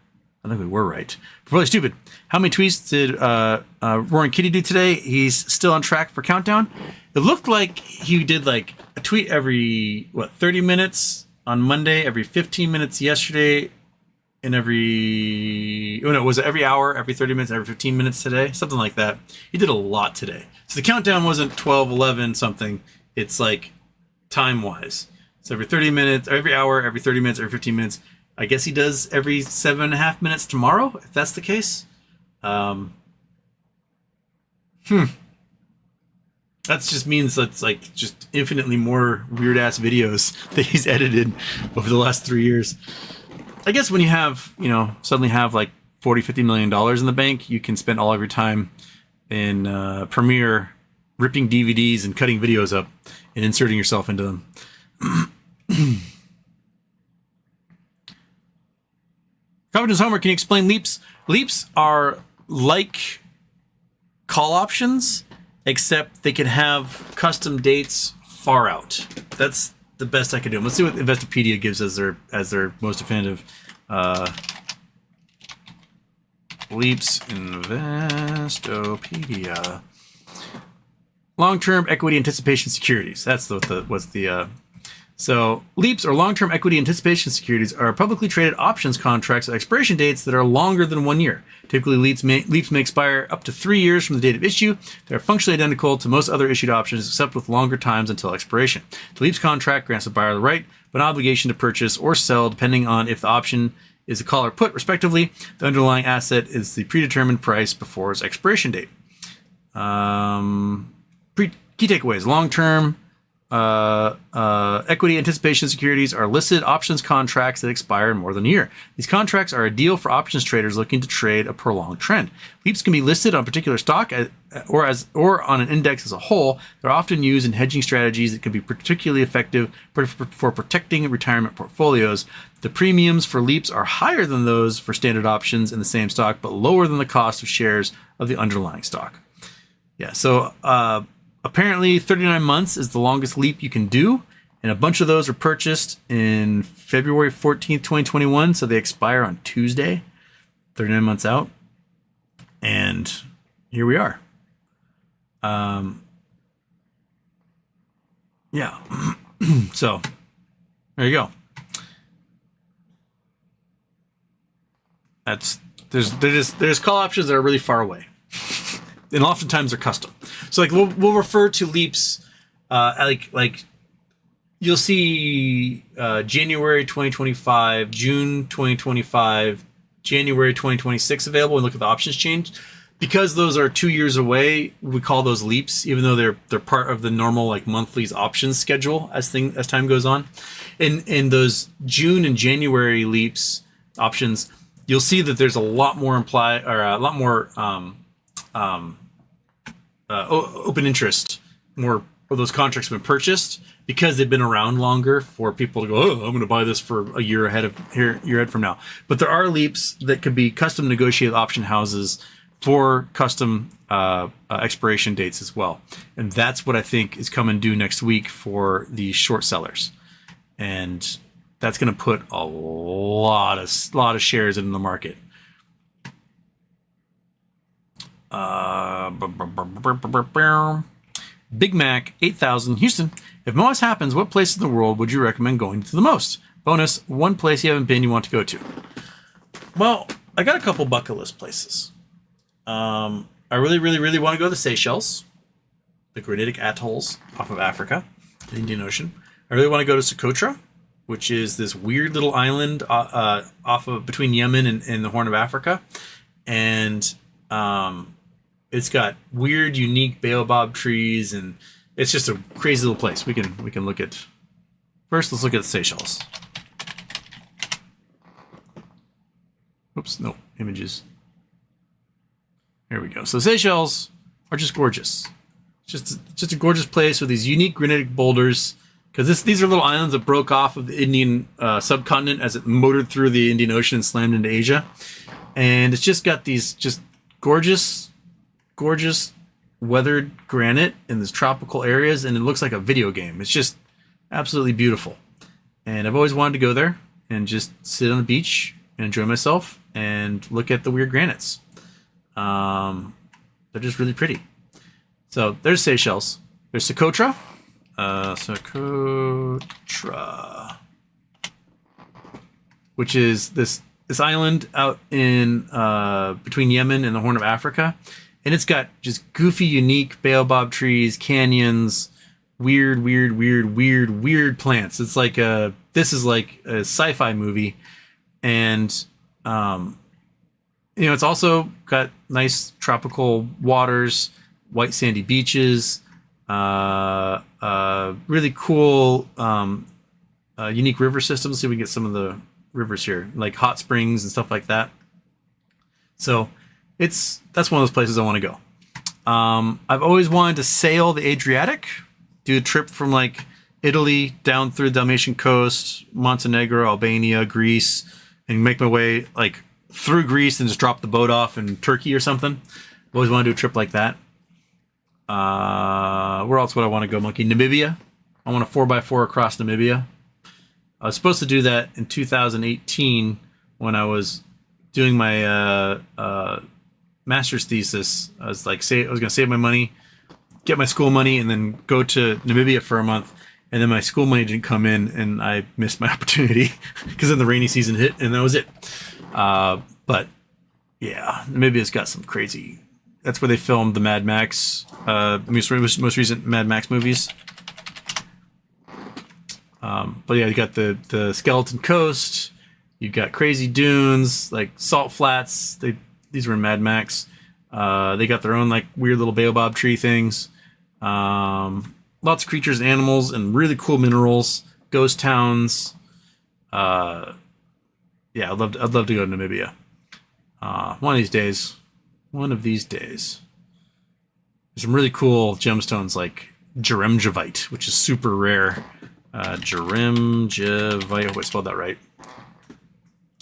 right. But really stupid. How many tweets did Roaring Kitty do today? He's still on track for countdown. It looked like he did like a tweet every 30 minutes on Monday, every 15 minutes yesterday, and was it every hour, every 30 minutes, every 15 minutes today? Something like that. He did a lot today. So the countdown wasn't 12, 11 something. It's like time-wise. So every 30 minutes, every hour, every 30 minutes, every 15 minutes. I guess he does every 7.5 minutes tomorrow, if that's the case. That just means that's like just infinitely more weird-ass videos that he's edited over the last 3 years. I guess when you have, suddenly have like $40-50 million in the bank, you can spend all of your time in Premiere ripping DVDs and cutting videos up and inserting yourself into them. Confidence Homer, can you explain leaps? Leaps are like call options, except they can have custom dates far out. That's the best I can do. Let's see what Investopedia gives as their most definitive. Leaps Investopedia. Long-term equity anticipation securities. That's So leaps or long-term equity anticipation securities are publicly traded options contracts with expiration dates that are longer than 1 year. Typically, leaps may expire up to 3 years from the date of issue. They are functionally identical to most other issued options, except with longer times until expiration. The leaps contract grants the buyer the right, but an obligation to purchase or sell, depending on if the option is a call or put, respectively. The underlying asset is the predetermined price before its expiration date. Key takeaways: long-term equity anticipation securities are listed options contracts that expire in more than a year. These contracts are ideal for options traders looking to trade a prolonged trend. Leaps can be listed on a particular stock or on an index as a whole. They're often used in hedging strategies that can be particularly effective for protecting retirement portfolios. The premiums for leaps are higher than those for standard options in the same stock, but lower than the cost of shares of the underlying stock. Yeah, so apparently 39 months is the longest leap you can do, and a bunch of those are purchased in February 14th, 2021, so they expire on Tuesday, 39 months out, and here we are. Yeah, so there you go. There's call options that are really far away. And oftentimes they're custom. So like we'll refer to leaps like you'll see January 2025, June 2025, January 2026 available, and look at the options change. Because those are 2 years away, we call those leaps, even though they're part of the normal like monthly options schedule as time goes on. In those June and January leaps options, you'll see that there's a lot more open interest, more of those contracts have been purchased because they've been around longer for people to go, oh, I'm going to buy this for a year ahead from now. But there are leaps that could be custom negotiated option houses for custom expiration dates as well. And that's what I think is coming due next week for the short sellers. And that's going to put a lot of shares in the market. Big Mac 8000 Houston. If MOAS happens, what place in the world would you recommend going to the most? Bonus, one place you haven't been you want to go to. Well, I got a couple bucket list places. I really want to go to the Seychelles, the granitic atolls off of Africa, the Indian Ocean. I really want to go to Socotra, which is this weird little island off of between Yemen and the Horn of Africa, and it's got weird, unique baobab trees, and it's just a crazy little place. We can look at first. Let's look at the Seychelles. Oops, no images. Here we go. So Seychelles are just gorgeous. Just a gorgeous place with these unique granitic boulders. Because these are little islands that broke off of the Indian subcontinent as it motored through the Indian Ocean and slammed into Asia. And it's just got these just gorgeous gorgeous weathered granite in these tropical areas, and it looks like a video game. It's just absolutely beautiful. And I've always wanted to go there and just sit on the beach and enjoy myself and look at the weird granites. They're just really pretty. So there's Seychelles. There's Socotra. Socotra, which is this island out in between Yemen and the Horn of Africa. And it's got just goofy, unique baobab trees, canyons, weird plants. It's like this is like a sci-fi movie. And, it's also got nice tropical waters, white sandy beaches, really cool, unique river systems. Let's see if we can get some of the rivers here, like hot springs and stuff like that. So that's one of those places I want to go. I've always wanted to sail the Adriatic, do a trip from like Italy down through the Dalmatian coast, Montenegro, Albania, Greece, and make my way like through Greece and just drop the boat off in Turkey or something. I've always wanted to do a trip like that. Where else would I want to go, Monkey? Namibia. I want a 4x4 across Namibia. I was supposed to do that in 2018 when I was doing my master's thesis. I was like, I was going to save my money, get my school money, and then go to Namibia for a month. And then my school money didn't come in, and I missed my opportunity because then the rainy season hit, and that was it. But yeah, Namibia's got some crazy. That's where they filmed the Mad Max, most recent Mad Max movies. But yeah, you got the Skeleton Coast. You've got crazy dunes, like salt flats. These were in Mad Max. They got their own like weird little baobab tree things. Lots of creatures and animals and really cool minerals. Ghost towns. Yeah, I'd love to go to Namibia. One of these days. There's some really cool gemstones like Jeremjavite, which is super rare. Jeremjavite. I hope I spelled that right.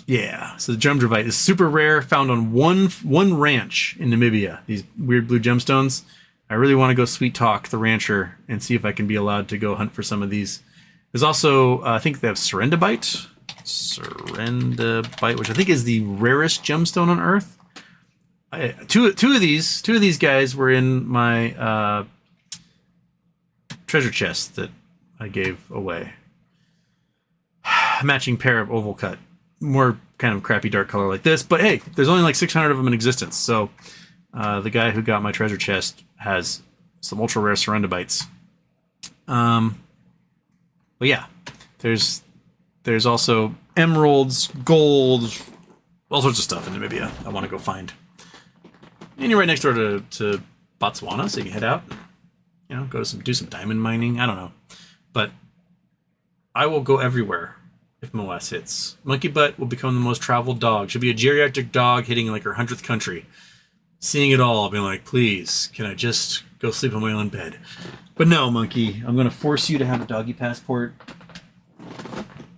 Yeah, so the Jeremjavite is super rare, found on one ranch in Namibia. These weird blue gemstones. I really want to go sweet talk the rancher and see if I can be allowed to go hunt for some of these. There's also, I think they have Serendibite, which I think is the rarest gemstone on Earth. Two of these guys were in my treasure chest that I gave away. A matching pair of oval cut, more kind of crappy dark color like this. But hey, there's only like 600 of them in existence. So the guy who got my treasure chest has some ultra rare Serendibites. But yeah, there's also emeralds, gold, all sorts of stuff in Namibia I want to go find. And you're right next door to Botswana, so you can head out, do some diamond mining. I don't know, but I will go everywhere if MOS hits. Monkey Butt will become the most traveled dog. She'll be a geriatric dog hitting like her 100th country, seeing it all, being like, please, can I just go sleep on my own bed? But no, Monkey, I'm going to force you to have a doggy passport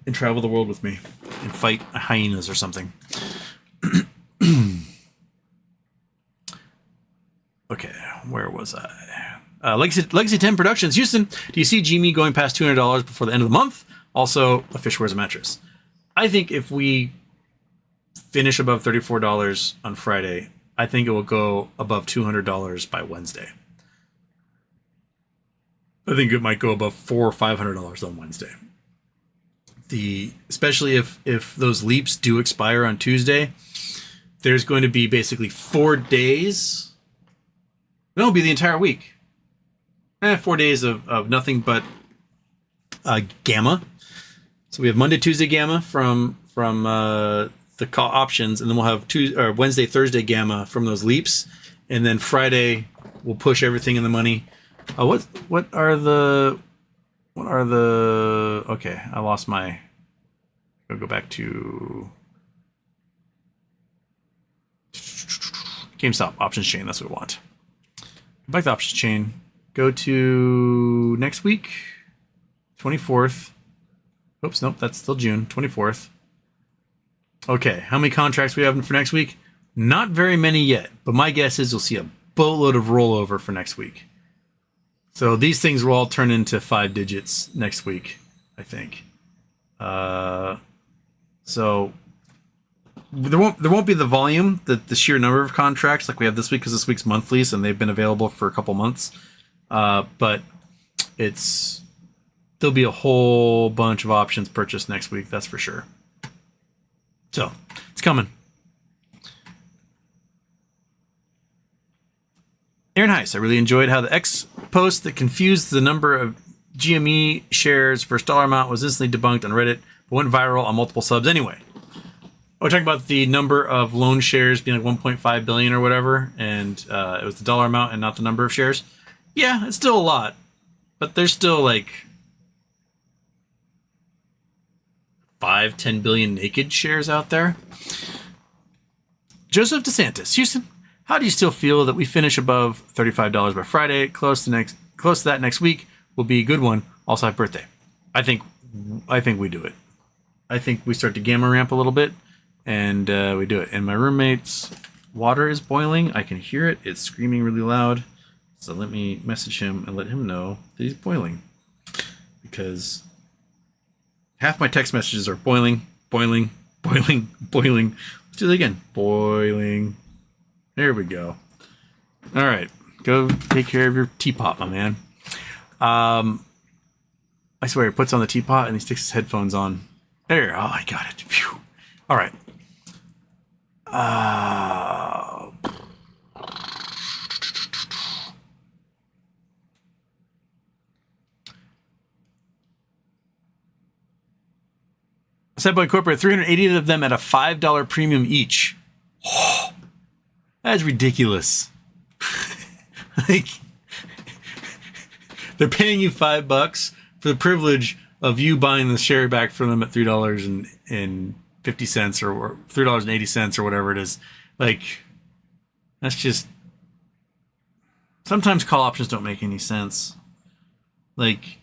and travel the world with me and fight hyenas or something. Okay, where was I? Legacy 10 Productions, Houston. Do you see Jimmy going past $200 before the end of the month? Also, a fish wears a mattress. I think if we finish above $34 on Friday, I think it will go above $200 by Wednesday. I think it might go above $400 or $500 on Wednesday. Especially if those leaps do expire on Tuesday, there's going to be basically 4 days. No, it'll be the entire week. 4 days of nothing but gamma. So we have Monday, Tuesday gamma from the call options, and then we'll have Wednesday, Thursday gamma from those leaps, and then Friday we'll push everything in the money. What are the? Okay, I lost my. I'll go back to GameStop options chain. That's what we want. Go back to options chain. Go to next week, 24th. Oops, nope, that's still June, 24th. Okay, how many contracts we have for next week? Not very many yet, but my guess is you'll see a boatload of rollover for next week. So these things will all turn into 5 digits next week, I think. So there won't be the volume, the sheer number of contracts like we have this week, because this week's monthlies and they've been available for a couple months. But there'll be a whole bunch of options purchased next week, that's for sure. So it's coming. Aaron Heiss, I really enjoyed how the X post that confused the number of GME shares versus dollar amount was instantly debunked on Reddit, but went viral on multiple subs anyway. We're talking about the number of loan shares being like 1.5 billion or whatever, and it was the dollar amount and not the number of shares. Yeah, it's still a lot, but there's still like 5-10 billion naked shares out there. Joseph DeSantis, Houston, how do you still feel that we finish above $35 by Friday? Close to that next week will be a good one. Also, happy birthday. I think we do it. I think we start to gamma ramp a little bit, and we do it. And my roommate's water is boiling. I can hear it. It's screaming really loud. So let me message him and let him know that he's boiling, because half my text messages are boiling, boiling, boiling, boiling. Let's do it again. Boiling. There we go. All right. Go take care of your teapot, my man. I swear, he puts on the teapot and he sticks his headphones on. There. Oh, I got it. Phew. All right. Setboy Corporate, 380 of them at a $5 premium each. Oh, that's ridiculous. Like, they're paying you $5 for the privilege of you buying the share back from them at $3.50 or $3.80 or whatever it is. Like, that's just, sometimes call options don't make any sense. Like,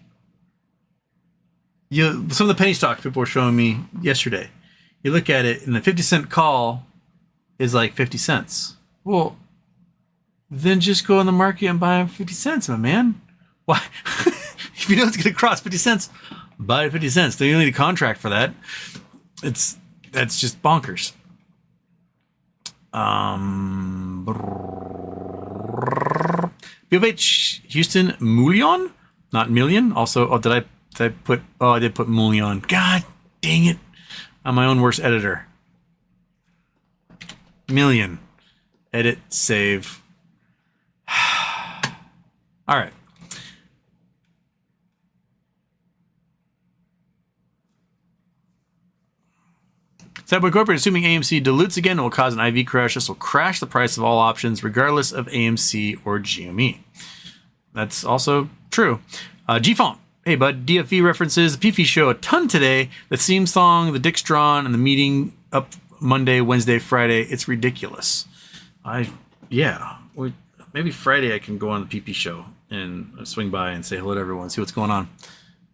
some of the penny stocks people were showing me yesterday, you look at it and the 50-cent call is like 50 cents. Well, then just go on the market and buy 50 cents, my man. Why? If you know it's going to cross 50 cents, buy 50 cents. They only need a contract for that. That's just bonkers. BOH Houston Mullion, not million. Also, I did put Mullion. God dang it! I'm my own worst editor. Million. Edit, save. All right. Subway Corporate, assuming AMC dilutes again, it will cause an IV crash. This will crash the price of all options, regardless of AMC or GME. That's also true. G-Font. Hey, bud. DFE references the PFE show a ton today. The theme song, the Dick's Drawn, and the meeting up Monday, Wednesday, Friday. It's ridiculous. Maybe Friday I can go on the PP show and swing by and say hello to everyone, see what's going on.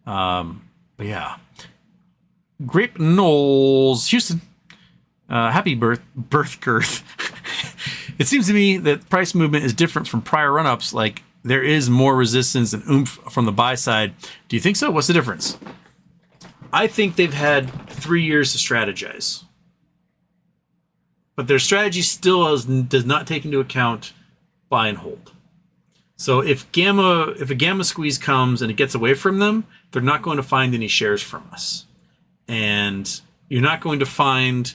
But yeah. Grape Knowles, Houston. Happy birth girth. It seems to me that price movement is different from prior run-ups. Like, there is more resistance and oomph from the buy side. Do you think so? What's the difference? I think they've had 3 years to strategize. But their strategy still does not take into account buy and hold. So if a gamma squeeze comes and it gets away from them, they're not going to find any shares from us. And you're not going to find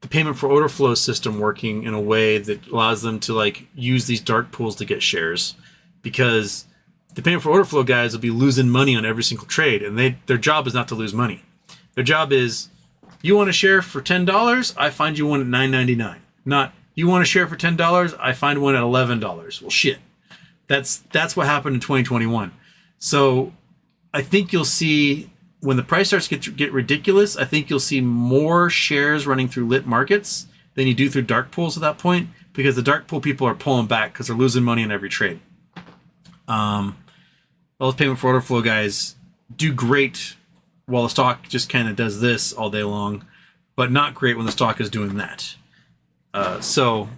the payment for order flow system working in a way that allows them to like use these dark pools to get shares, because the payment for order flow guys will be losing money on every single trade, and their job is not to lose money. Their job is, you want a share for $10, I find you one at $9.99. Not, you want a share for $10, I find one at $11. Well, shit. That's what happened in 2021. So I think you'll see, when the price starts to get ridiculous, I think you'll see more shares running through lit markets than you do through dark pools at that point, because the dark pool people are pulling back because they're losing money on every trade. Those payment for order flow guys do great while the stock just kind of does this all day long, but not great when the stock is doing that. So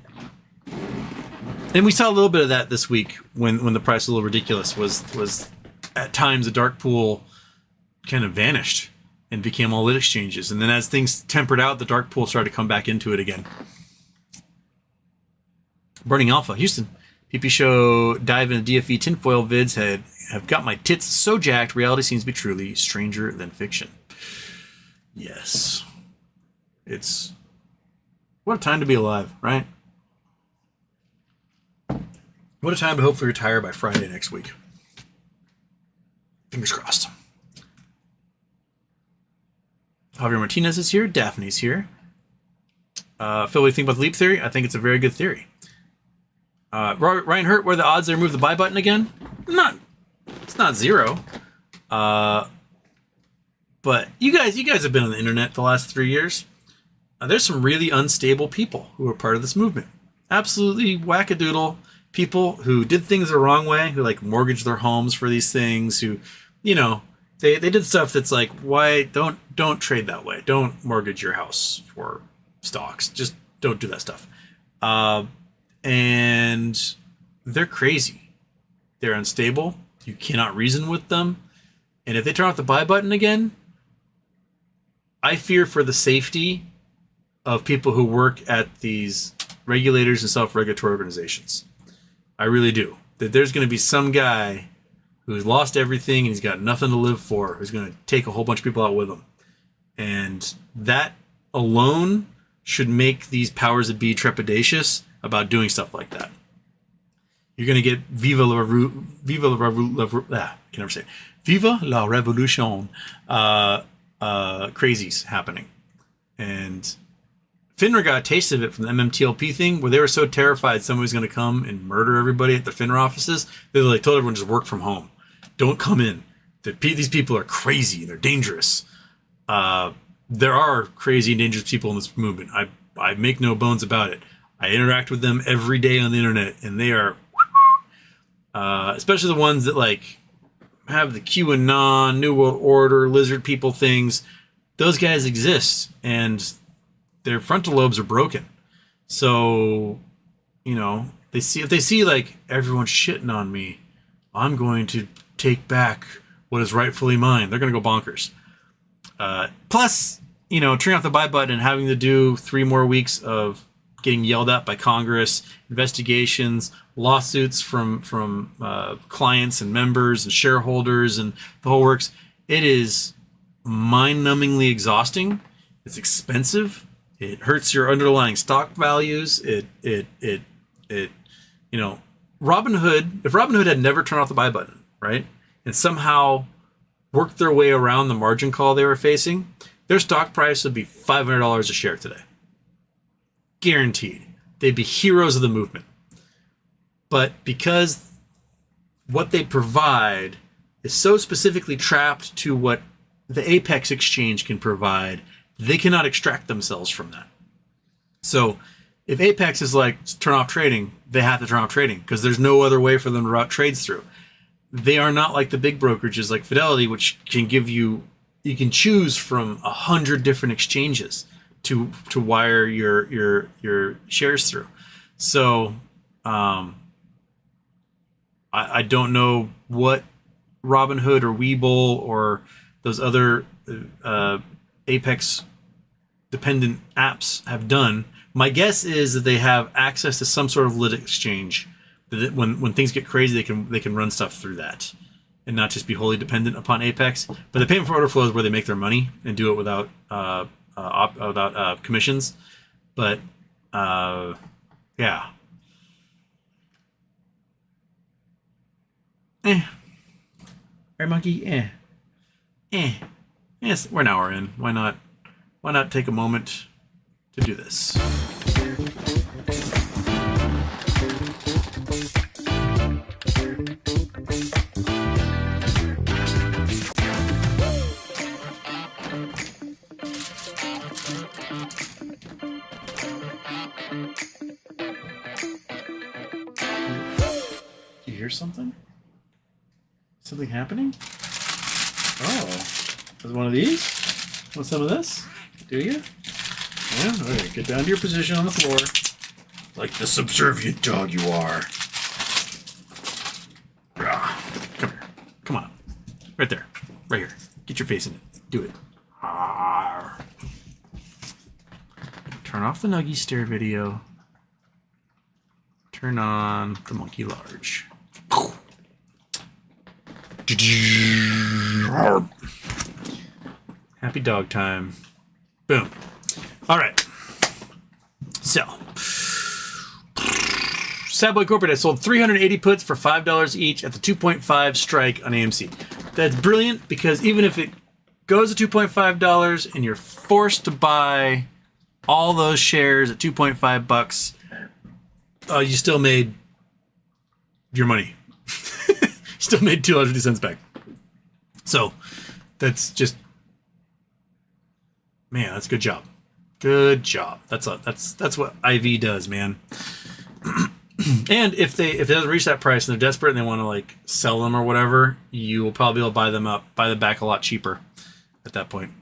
And we saw a little bit of that this week when the price was a little ridiculous. Was at times the dark pool kind of vanished and became all lit exchanges. And then as things tempered out, the dark pool started to come back into it again. Burning Alpha, Houston. PP Show dive into DFE tinfoil vids have got my tits so jacked, reality seems to be truly stranger than fiction. Yes. It's... what a time to be alive, right? What a time to hopefully retire by Friday next week. Fingers crossed. Javier Martinez is here. Daphne's here. Phil, what do you think about the leap theory? I think it's a very good theory. Ryan Hurt, what are the odds they remove the buy button again? It's not zero. But you guys have been on the internet the last 3 years. There's some really unstable people who are part of this movement. Absolutely wackadoodle people who did things the wrong way, who like mortgaged their homes for these things, who, you know, they did stuff that's like, why don't trade that way. Don't mortgage your house for stocks. Just don't do that stuff. And they're crazy. They're unstable. You cannot reason with them. And if they turn off the buy button again, I fear for the safety of people who work at these regulators and self-regulatory organizations. I really do. That there's going to be some guy who's lost everything and he's got nothing to live for, who's going to take a whole bunch of people out with him. And that alone should make these powers that be trepidatious about doing stuff like that. You're going to get Viva la Revolution crazies happening. And FINRA got a taste of it from the MMTLP thing, where they were so terrified somebody was going to come and murder everybody at the FINRA offices. They like told everyone just work from home. Don't come in. These people are crazy. They're dangerous. There are crazy and dangerous people in this movement. I make no bones about it. I interact with them every day on the internet, and they are, especially the ones that like have the QAnon, New World Order, lizard people things. Those guys exist, and their frontal lobes are broken. So, you know, if they see like everyone's shitting on me, I'm going to take back what is rightfully mine. They're going to go bonkers. Plus, you know, turning off the buy button and having to do 3 more weeks of getting yelled at by Congress, investigations, lawsuits from clients and members and shareholders and the whole works. It is mind-numbingly exhausting. It's expensive. It hurts your underlying stock values. It you know, Robinhood, if Robinhood had never turned off the buy button, right, and somehow worked their way around the margin call they were facing, their stock price would be $500 a share today. Guaranteed. They'd be heroes of the movement. But because what they provide is so specifically trapped to what the Apex exchange can provide, they cannot extract themselves from that. So if Apex is like, turn off trading, they have to turn off trading because there's no other way for them to route trades through. They are not like the big brokerages like Fidelity, which can give you can choose from 100 different exchanges to wire your shares through. So I don't know what Robinhood or Webull or those other Apex dependent apps have done. My guess is that they have access to some sort of lit exchange that when things get crazy, they can run stuff through that and not just be wholly dependent upon Apex. But the payment for order flow is where they make their money and do it without commissions. But yeah. Right, monkey? Yes, we're an hour in. Why not take a moment to do this? You hear something? Something happening? Oh, is one of these? Want some of this? Do you? Yeah. All right. Get down to your position on the floor. Like the subservient dog you are. Come here. Come on. Right there. Right here. Get your face in it. Do it. Turn off the Nuggy Stare video. Turn on the Monkey Large. Happy dog time. Boom. All right. So, Sad Boy Corporate has sold 380 puts for $5 each at the 2.5 strike on AMC. That's brilliant because even if it goes to $2.5 and you're forced to buy all those shares at 2.5 bucks, you still made your money. Still made $2.50 back. So that's just, man, that's a good job. Good job. That's what IV does, man. And if it doesn't reach that price and they're desperate and they want to like sell them or whatever, you will probably be able to buy them back a lot cheaper at that point.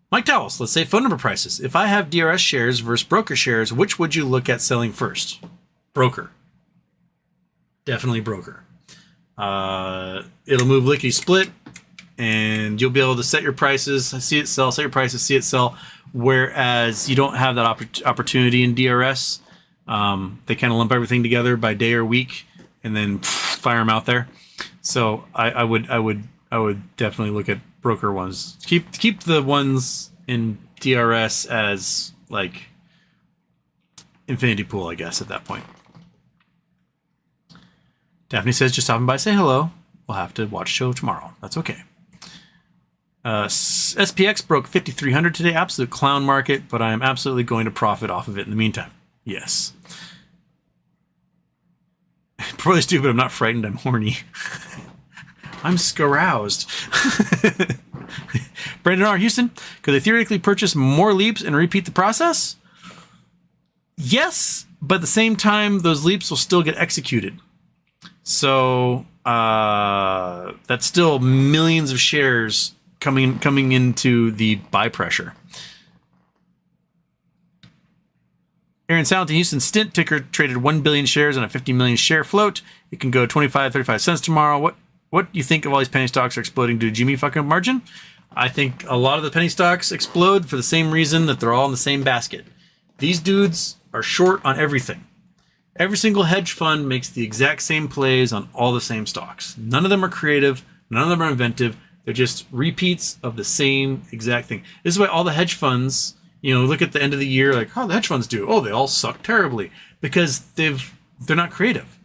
Mike Towels, let's say phone number prices. If I have DRS shares versus broker shares, which would you look at selling first? Broker. Definitely broker. It'll move lickety split, and you'll be able to set your prices, see it sell, set your prices, see it sell. Whereas you don't have that opportunity in DRS. They kind of lump everything together by day or week, and then fire them out there. So I would definitely look at broker ones. Keep the ones in DRS as like infinity pool, I guess, at that point. Daphne says, just stopping by, say hello. We'll have to watch show tomorrow. That's okay. SPX broke 5,300 today. Absolute clown market, but I am absolutely going to profit off of it in the meantime. Yes. Probably stupid. I'm not frightened. I'm horny. I'm scaroused. Brandon R. Houston, could they theoretically purchase more leaps and repeat the process? Yes, but at the same time, those leaps will still get executed. So that's still millions of shares coming into the buy pressure. Aaron Salton, Houston Stint ticker traded 1 billion shares on a 50 million share float. It can go 25, 35 cents tomorrow. What do you think of all these penny stocks are exploding due to Jimmy fucking margin? I think a lot of the penny stocks explode for the same reason that they're all in the same basket. These dudes are short on everything. Every single hedge fund makes the exact same plays on all the same stocks. None of them are creative. None of them are inventive. They're just repeats of the same exact thing. This is why all the hedge funds, look at the end of the year, like, how the hedge funds do? Oh, they all suck terribly because they're not creative.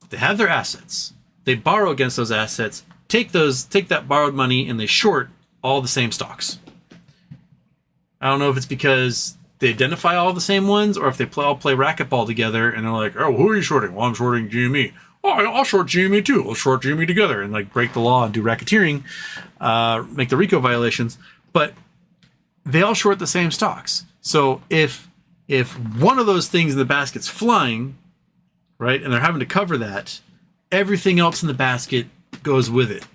They have their assets. They borrow against those assets, take that borrowed money, and they short all the same stocks. I don't know if it's because they identify all the same ones, or if they all play racquetball together, and they're like, oh, who are you shorting? Well, I'm shorting GME. Oh, I'll short GME too. We'll short GME together, and like break the law and do racketeering, make the RICO violations. But they all short the same stocks. So if one of those things in the basket's flying, right, and they're having to cover that, everything else in the basket goes with it,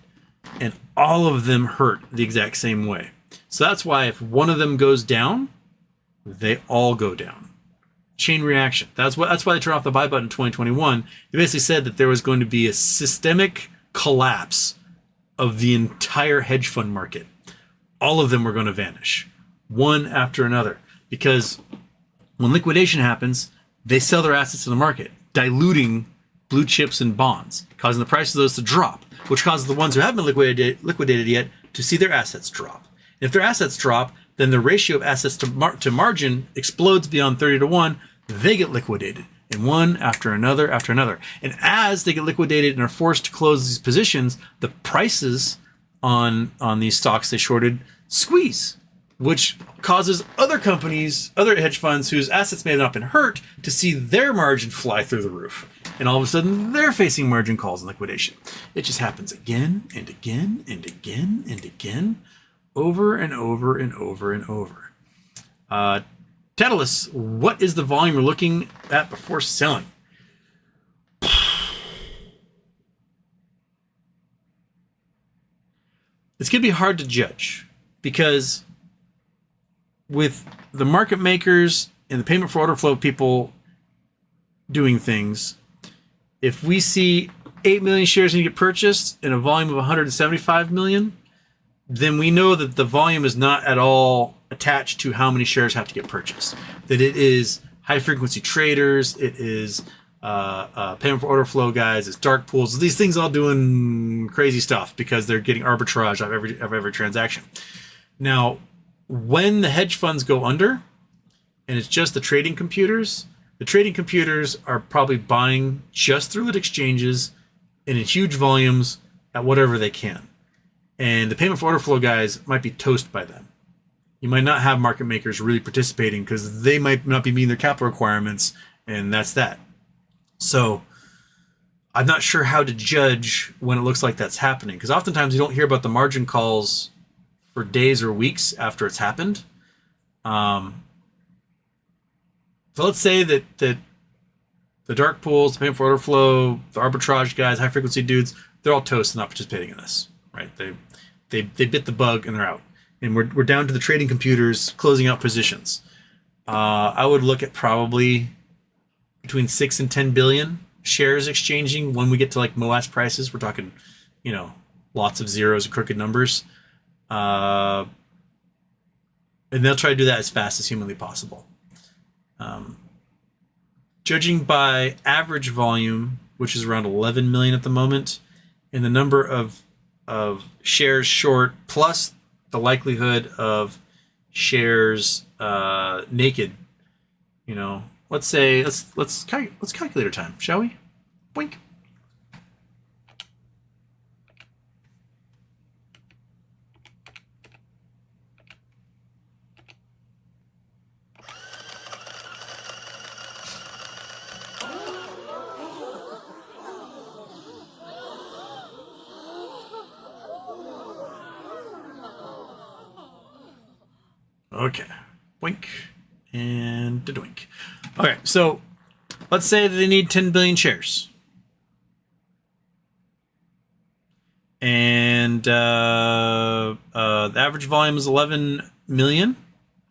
and all of them hurt the exact same way. So that's why if one of them goes down, they all go down. Chain reaction. That's why they turned off the buy button in 2021. They basically said that there was going to be a systemic collapse of the entire hedge fund market. All of them were going to vanish, one after another, because when liquidation happens, they sell their assets in the market, diluting blue chips and bonds, causing the price of those to drop, which causes the ones who haven't been liquidated yet to see their assets drop. And if their assets drop, then the ratio of assets to margin explodes beyond 30 to 1. They get liquidated, and one after another after another. And as they get liquidated and are forced to close these positions, the prices on these stocks they shorted squeeze, which causes other companies, other hedge funds whose assets may have not been hurt, to see their margin fly through the roof. And all of a sudden, they're facing margin calls and liquidation. It just happens again and again and again and again, over and over and over and over. Tedalus, what is the volume you're looking at before selling? It's going to be hard to judge because with the market makers and the payment for order flow people doing things, if we see 8 million shares need to get purchased in a volume of 175 million, then we know that the volume is not at all attached to how many shares have to get purchased. That it is high frequency traders, it is payment for order flow guys, it's dark pools, these things all doing crazy stuff because they're getting arbitrage of every transaction. Now, when the hedge funds go under and it's just the trading computers are probably buying just through lit exchanges and in huge volumes at whatever they can. And the payment for order flow guys might be toast by then. You might not have market makers really participating because they might not be meeting their capital requirements, and that's that. So I'm not sure how to judge when it looks like that's happening, because oftentimes you don't hear about the margin calls for days or weeks after it's happened. So let's say that the dark pools, the payment for order flow, the arbitrage guys, high frequency dudes, they're all toast and not participating in this, right? They bit the bug and they're out. And we're down to the trading computers closing out positions. I would look at probably between 6 and 10 billion shares exchanging when we get to like MOAS prices. We're talking, lots of zeros and crooked numbers. And they'll try to do that as fast as humanly possible. Judging by average volume, which is around 11 million at the moment, and the number of shares short plus the likelihood of shares naked, let's say let's calculate our time, shall we? Boink. Okay, wink and da doink. Okay, so let's say that they need 10 billion shares. And the average volume is 11 million,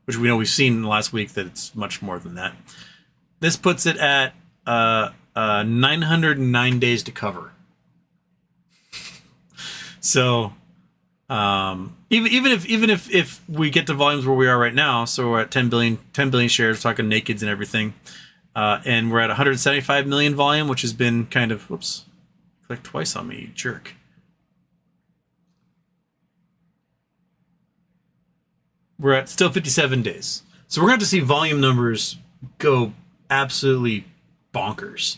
which we know we've seen in the last week that it's much more than that. This puts it at 909 days to cover. So even if we get to volumes where we are right now, so we're at 10 billion shares, talking nakeds and everything, and we're at 175 million volume, which has been kind of, whoops, click twice on me, you jerk. We're at still 57 days. So we're going to have to see volume numbers go absolutely bonkers.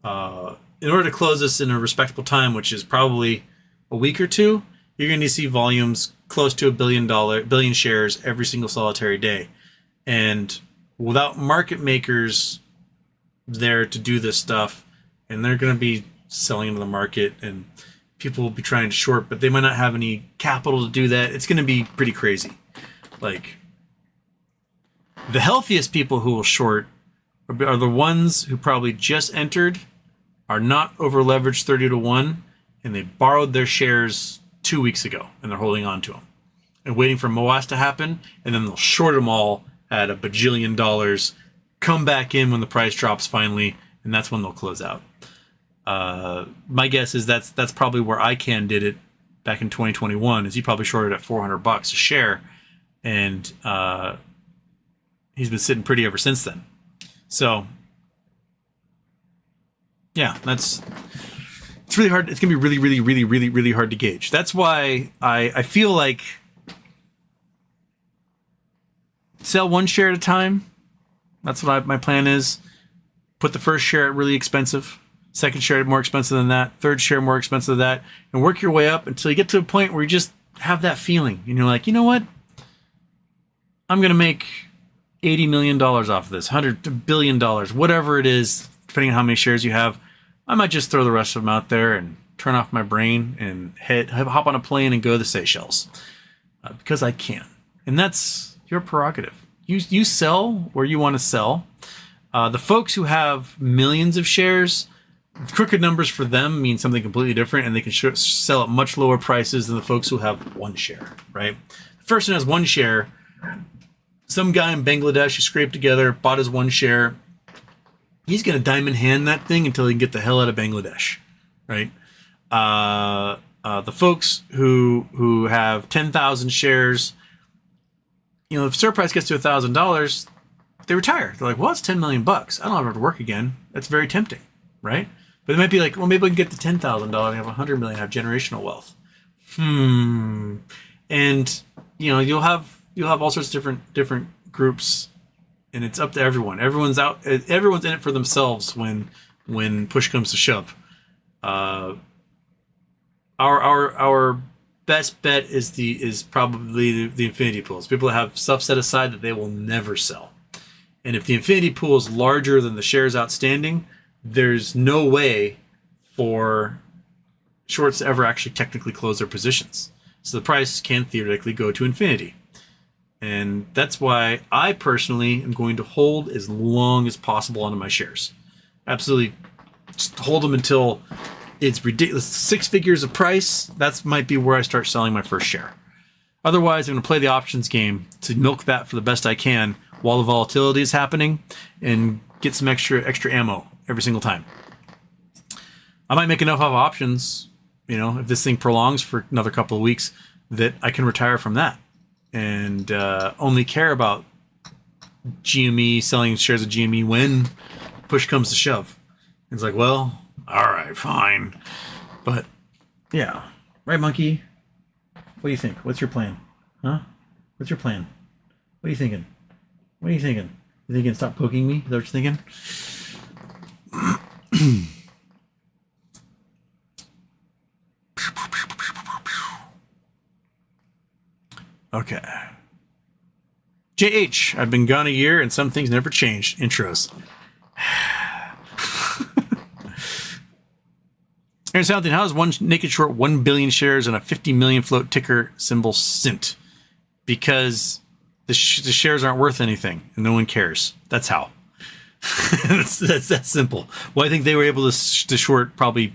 In order to close this in a respectable time, which is probably a week or two, you're going to see volumes close to 1 billion shares every single solitary day. And without market makers there to do this stuff, and they're going to be selling into the market, and people will be trying to short, but they might not have any capital to do that. It's going to be pretty crazy. Like, the healthiest people who will short are the ones who probably just entered, are not over leveraged 30 to 1, and they borrowed their shares 2 weeks ago, and they're holding on to them and waiting for MOAS to happen, and then they'll short them all at $1 bajillion, come back in when the price drops finally, and that's when they'll close out. My guess is that's probably where ICANN did it back in 2021, is he probably shorted at $400 a share, and he's been sitting pretty ever since then. So yeah, it's really hard. It's gonna be really, really, really, really, really hard to gauge. That's why I feel like sell one share at a time. That's what my plan is. Put the first share at really expensive, second share more expensive than that, third share more expensive than that, and work your way up until you get to a point where you just have that feeling. And you're like, you know what? I'm going to make $80 million off of this, $100 billion, whatever it is, depending on how many shares you have. I might just throw the rest of them out there and turn off my brain and hop on a plane and go to the Seychelles because I can. And that's your prerogative. You sell where you want to sell. The folks who have millions of shares, crooked numbers for them mean something completely different, and they can sell at much lower prices than the folks who have one share, right? The person who has one share, some guy in Bangladesh who scraped together, bought his one share. He's going to diamond hand that thing until he can get the hell out of Bangladesh, right? The folks who have 10,000 shares, you know, if share price gets to $1,000, they retire. They're like, well, it's 10 million bucks. I don't have to work again. That's very tempting, right? But it might be like, well, maybe we can get to $10,000 and have 100 million, have generational wealth. And you know, you'll have all sorts of different groups, and it's up to everyone. Everyone's in it for themselves when push comes to shove. Our best bet is probably the infinity pools. People that have stuff set aside that they will never sell. And if the infinity pool is larger than the shares outstanding, there's no way for shorts to ever actually technically close their positions. So the price can theoretically go to infinity. And that's why I personally am going to hold as long as possible onto my shares. Absolutely, just hold them until it's ridiculous. 6 figures of price, that might be where I start selling my first share. Otherwise, I'm going to play the options game to milk that for the best I can while the volatility is happening and get some extra ammo every single time. I might make enough of options, you know, if this thing prolongs for another couple of weeks, that I can retire from that and only care about GME, selling shares of GME when push comes to shove. It's like, well, all right, fine. But yeah, right, Monkey? What do you think? What's your plan? Huh? What's your plan? What are you thinking? What are you thinking? You thinking stop poking me? Is that what you're thinking? Okay. JH, I've been gone a year and some things never changed. Intros. Aaron Southern, how is one naked short 1 billion shares and a 50 million float ticker symbol SINT? Because the shares aren't worth anything and no one cares. That's how. that's that simple. Well, I think they were able to short probably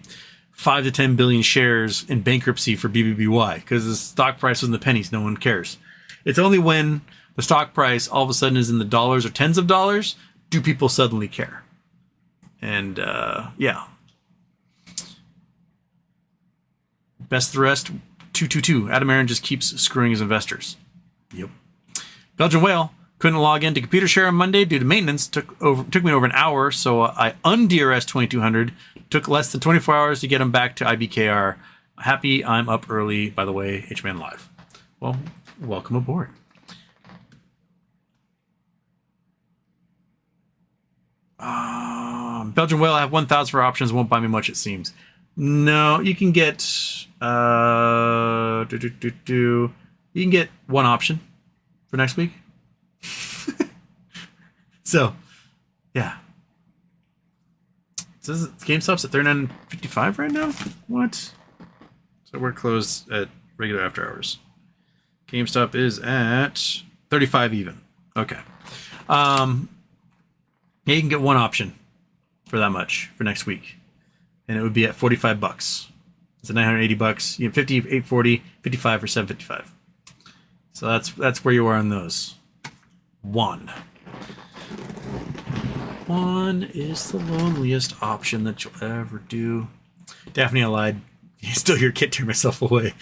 5 to 10 billion shares in bankruptcy for BBBY because the stock price was in the pennies. No one cares. It's only when the stock price all of a sudden is in the dollars or tens of dollars do people suddenly care. And yeah. Best of the rest, 222. Adam Aaron just keeps screwing his investors. Yep. Belgian Whale couldn't log into computer share on Monday due to maintenance. Took me over an hour, so I un-DRS 2200. Took less than 24 hours to get him back to IBKR. Happy I'm up early, by the way, H-Man Live. Well, welcome aboard. Belgian Whale, I have 1,000 for options. Won't buy me much, it seems. No, you can get you can get one option for next week. So, yeah. So GameStop's at 39.55 right now? What? So we're closed at regular after hours. GameStop is at 35 even. Okay. Yeah, you can get one option for that much for next week. And it would be at $45. It's at $980. You have 50, 840, 55 for 755. So that's where you are on those. One is the loneliest option that you'll ever do. Daphne, I lied. You still hear Kit tear myself away.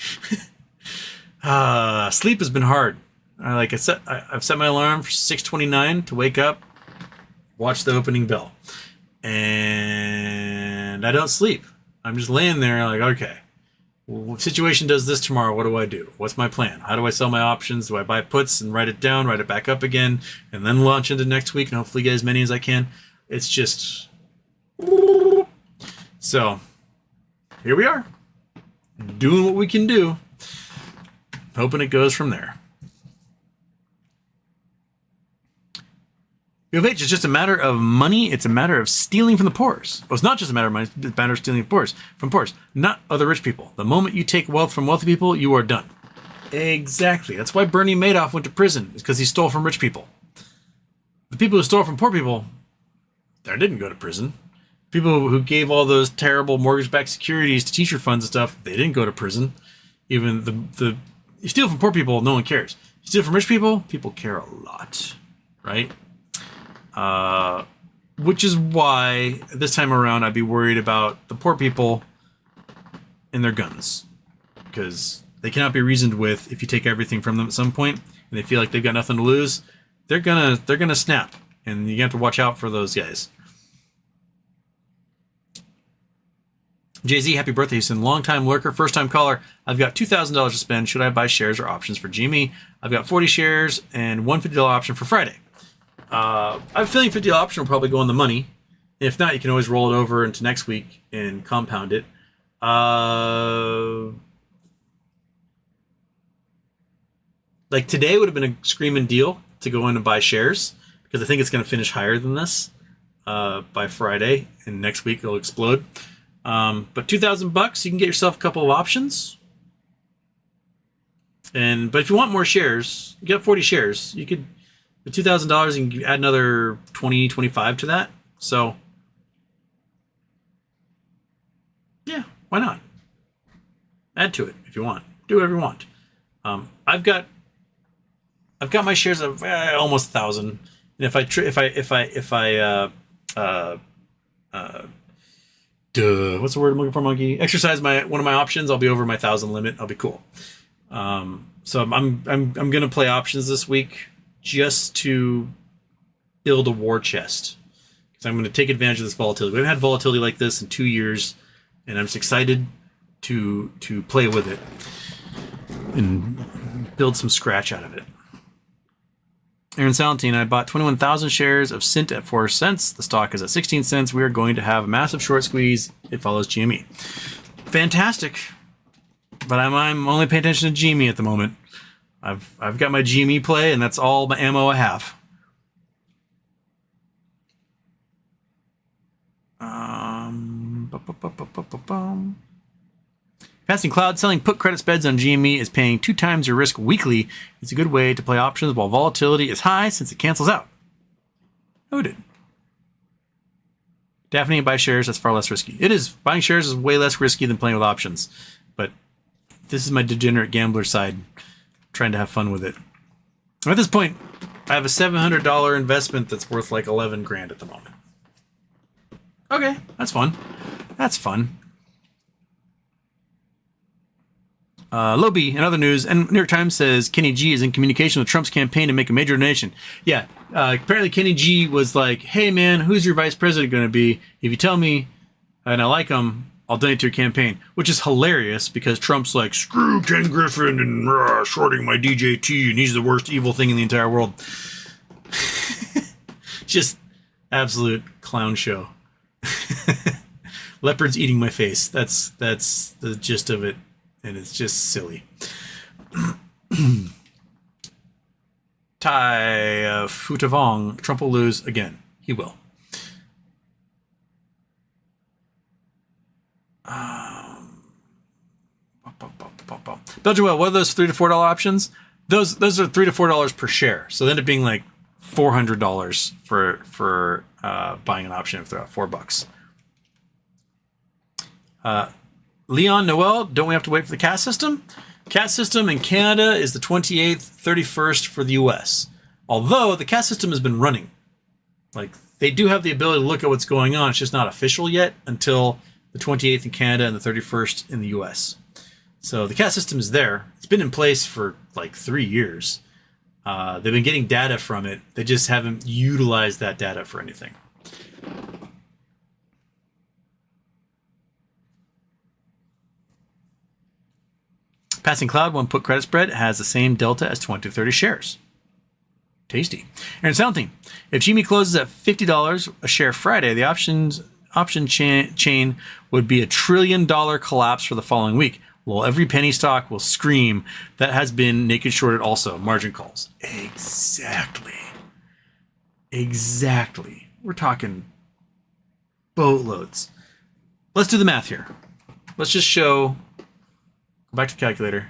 Sleep has been hard. I've set my alarm for 6:29 to wake up, watch the opening bell. And I don't sleep. I'm just laying there like, okay, well, if situation does this tomorrow, what do I do? What's my plan? How do I sell my options? Do I buy puts and write it down, write it back up again, and then launch into next week and hopefully get as many as I can? It's just... So, here we are. Doing what we can do. Hoping it goes from there. It's just a matter of money. It's a matter of stealing from the poor's. Well, it's not just a matter of money. It's a matter of stealing from poor's, not other rich people. The moment you take wealth from wealthy people, you are done. Exactly. That's why Bernie Madoff went to prison, is because he stole from rich people. The people who stole from poor people, they didn't go to prison. People who gave all those terrible mortgage-backed securities to teacher funds and stuff, they didn't go to prison. Even the you steal from poor people, no one cares. You steal from rich people, people care a lot, right? Which is why this time around I'd be worried about the poor people and their guns, because they cannot be reasoned with. If you take everything from them at some point and they feel like they've got nothing to lose, they're gonna snap, and you have to watch out for those guys. Jay-Z, happy birthday, Houston. Long-time lurker, first-time caller. I've got $2,000 to spend. Should I buy shares or options for GME? I've got 40 shares and one $50 option for Friday. I have a feeling $50 option will probably go on the money. If not, you can always roll it over into next week and compound it. Like today would have been a screaming deal to go in and buy shares, because I think it's going to finish higher than this by Friday, and next week it'll explode. But $2,000, you can get yourself a couple of options. But if you want more shares, you got 40 shares. You could, with $2,000, you can add another 20, 25 to that. So, yeah, why not? Add to it if you want. Do whatever you want. I've got my shares of almost 1,000. And if what's the word I'm looking for, monkey? Exercise one of my options, I'll be over my 1,000 limit. I'll be cool. So I'm gonna play options this week just to build a war chest, because I'm gonna take advantage of this volatility. We haven't had volatility like this in 2 years, and I'm just excited to play with it and build some scratch out of it. Aaron Salentine, I bought 21,000 shares of Cint at 4 cents. The stock is at 16 cents. We are going to have a massive short squeeze. It follows GME. Fantastic. But I'm only paying attention to GME at the moment. I've got my GME play, and that's all my ammo I have. Passing Cloud, selling put credit spreads on GME is paying 2 times your risk weekly. It's a good way to play options while volatility is high, since it cancels out. Noted. Daphne, buy shares, that's far less risky. It is. Buying shares is way less risky than playing with options. But this is my degenerate gambler side, trying to have fun with it. At this point, I have a $700 investment that's worth like 11 grand at the moment. Okay, that's fun. That's fun. Lobby, in other news, and New York Times says Kenny G is in communication with Trump's campaign to make a major donation. Yeah, apparently Kenny G was like, hey man, who's your vice president going to be? If you tell me and I like him, I'll donate to your campaign. Which is hilarious, because Trump's like, screw Ken Griffin and shorting my DJT, and he's the worst evil thing in the entire world. Just absolute clown show. Leopards eating my face. That's the gist of it. And it's just silly. Tai Futavong, Trump will lose again. He will. Belgian Well, what are those $3 to $4 options? Those are $3 to $4 per share. So they end up being like $400 for buying an option if they're at $4. Leon Noel, don't we have to wait for the CAS system? CAS system in Canada is the 28th, 31st for the US. Although the CAS system has been running. Like, they do have the ability to look at what's going on. It's just not official yet until the 28th in Canada and the 31st in the US. So the CAS system is there. It's been in place for like 3 years. They've been getting data from it. They just haven't utilized that data for anything. Passing Cloud, one put credit spread, has the same delta as 20 to 30 shares. Tasty. Aaron Salentine, if GME closes at $50 a share Friday, the option chain would be $1 trillion collapse for the following week. Well, every penny stock will scream that has been naked shorted also. Margin calls. Exactly. We're talking boatloads. Let's do the math here. Let's just show... Go back to the calculator.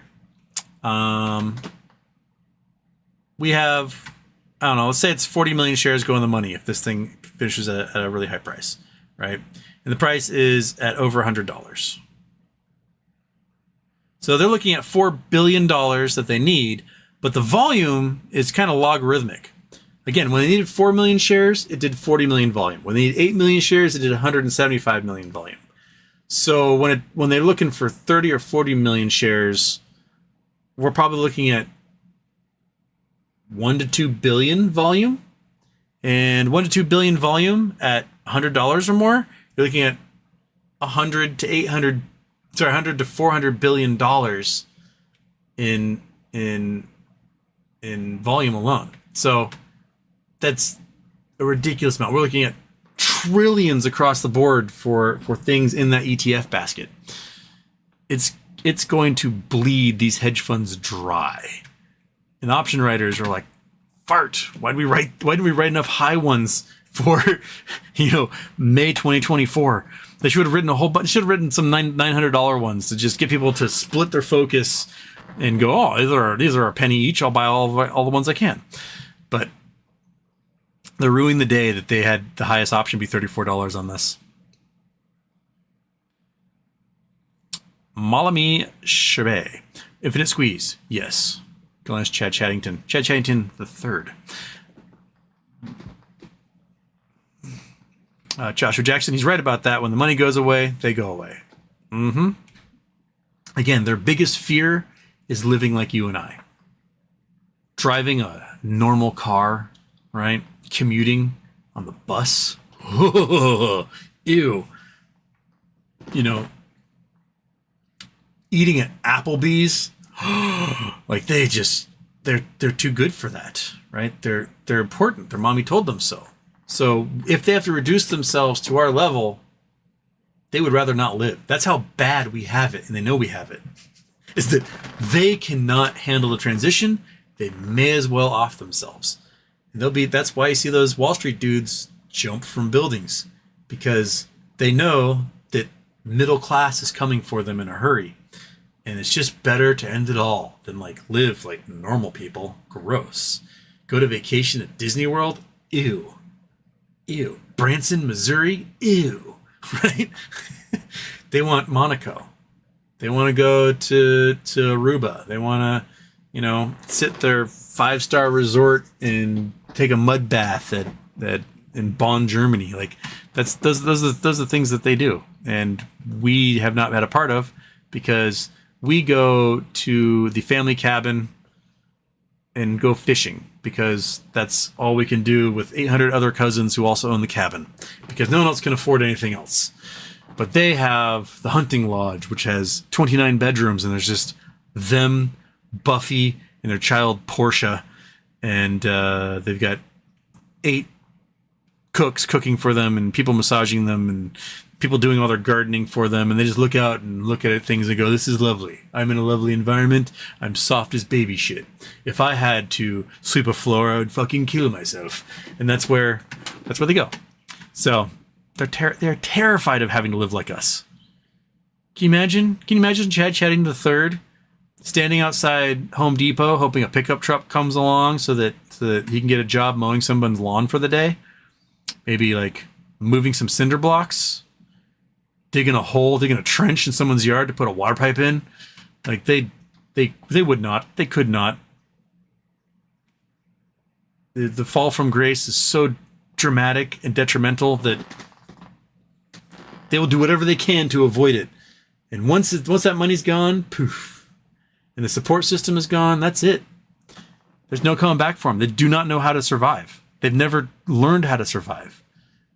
We have, I don't know, let's say it's 40 million shares go in the money if this thing finishes at a really high price. right? And the price is at over $100. So they're looking at $4 billion that they need, but the volume is kind of logarithmic. Again, when they needed 4 million shares, it did 40 million volume. When they needed 8 million shares, it did 175 million volume. So when they're looking for 30 or 40 million shares, we're probably looking at 1 to 2 billion volume. And 1 to 2 billion volume at $100 or more, you're looking at 100 to 400 billion dollars in volume alone. So that's a ridiculous amount. We're looking at trillions across the board for things in that ETF basket. It's going to bleed these hedge funds dry. And option writers are like, fart. Why did we write enough high ones for May 2024? They should have written a whole bunch. Should have written some $900 ones to just get people to split their focus and go, oh, these are a penny each. I'll buy all the ones I can. But they're ruining the day that they had the highest option be $34 on this. Malami Shabe. Infinite Squeeze. Yes. Go ask Chad Chaddington. Chad Chaddington the third. Joshua Jackson, he's right about that. When the money goes away, they go away. Again, their biggest fear is living like you and I. Driving a normal car, right? Commuting on the bus. Ew. Eating at Applebee's. Like they're too good for that, right? They're important. Their mommy told them so. So if they have to reduce themselves to our level, they would rather not live. That's how bad we have it, and they know we have it. Is that they cannot handle the transition. They may as well off themselves. And that's why you see those Wall Street dudes jump from buildings, because they know that middle class is coming for them in a hurry. And it's just better to end it all than live like normal people. Gross. Go to vacation at Disney World. Ew. Ew. Branson, Missouri. Ew. Right? They want Monaco. They want to go to Aruba. They want to, sit their 5-star resort and take a mud bath in Bonn, Germany. Those are the things that they do, and we have not had a part of, because we go to the family cabin and go fishing, because that's all we can do with 800 other cousins who also own the cabin, because no one else can afford anything else. But they have the hunting lodge, which has 29 bedrooms, and there's just them, Buffy, and their child Portia, and they've got 8 cooks cooking for them, and people massaging them, and people doing all their gardening for them, and they just look out and look at things and go, this is lovely. I'm in a lovely environment. I'm soft as baby shit. If I had to sweep a floor, I would fucking kill myself. And that's where they go. So they're terrified of having to live like us. Can you imagine Chad Chatting the third standing outside Home Depot hoping a pickup truck comes along so that he can get a job mowing someone's lawn for the day? Maybe moving some cinder blocks, digging a trench in someone's yard to put a water pipe in. They would not. They could not. The fall from grace is so dramatic and detrimental that they will do whatever they can to avoid it. And once that money's gone, poof, and the support system is gone, that's it. There's no coming back for them. They do not know how to survive. They've never learned how to survive,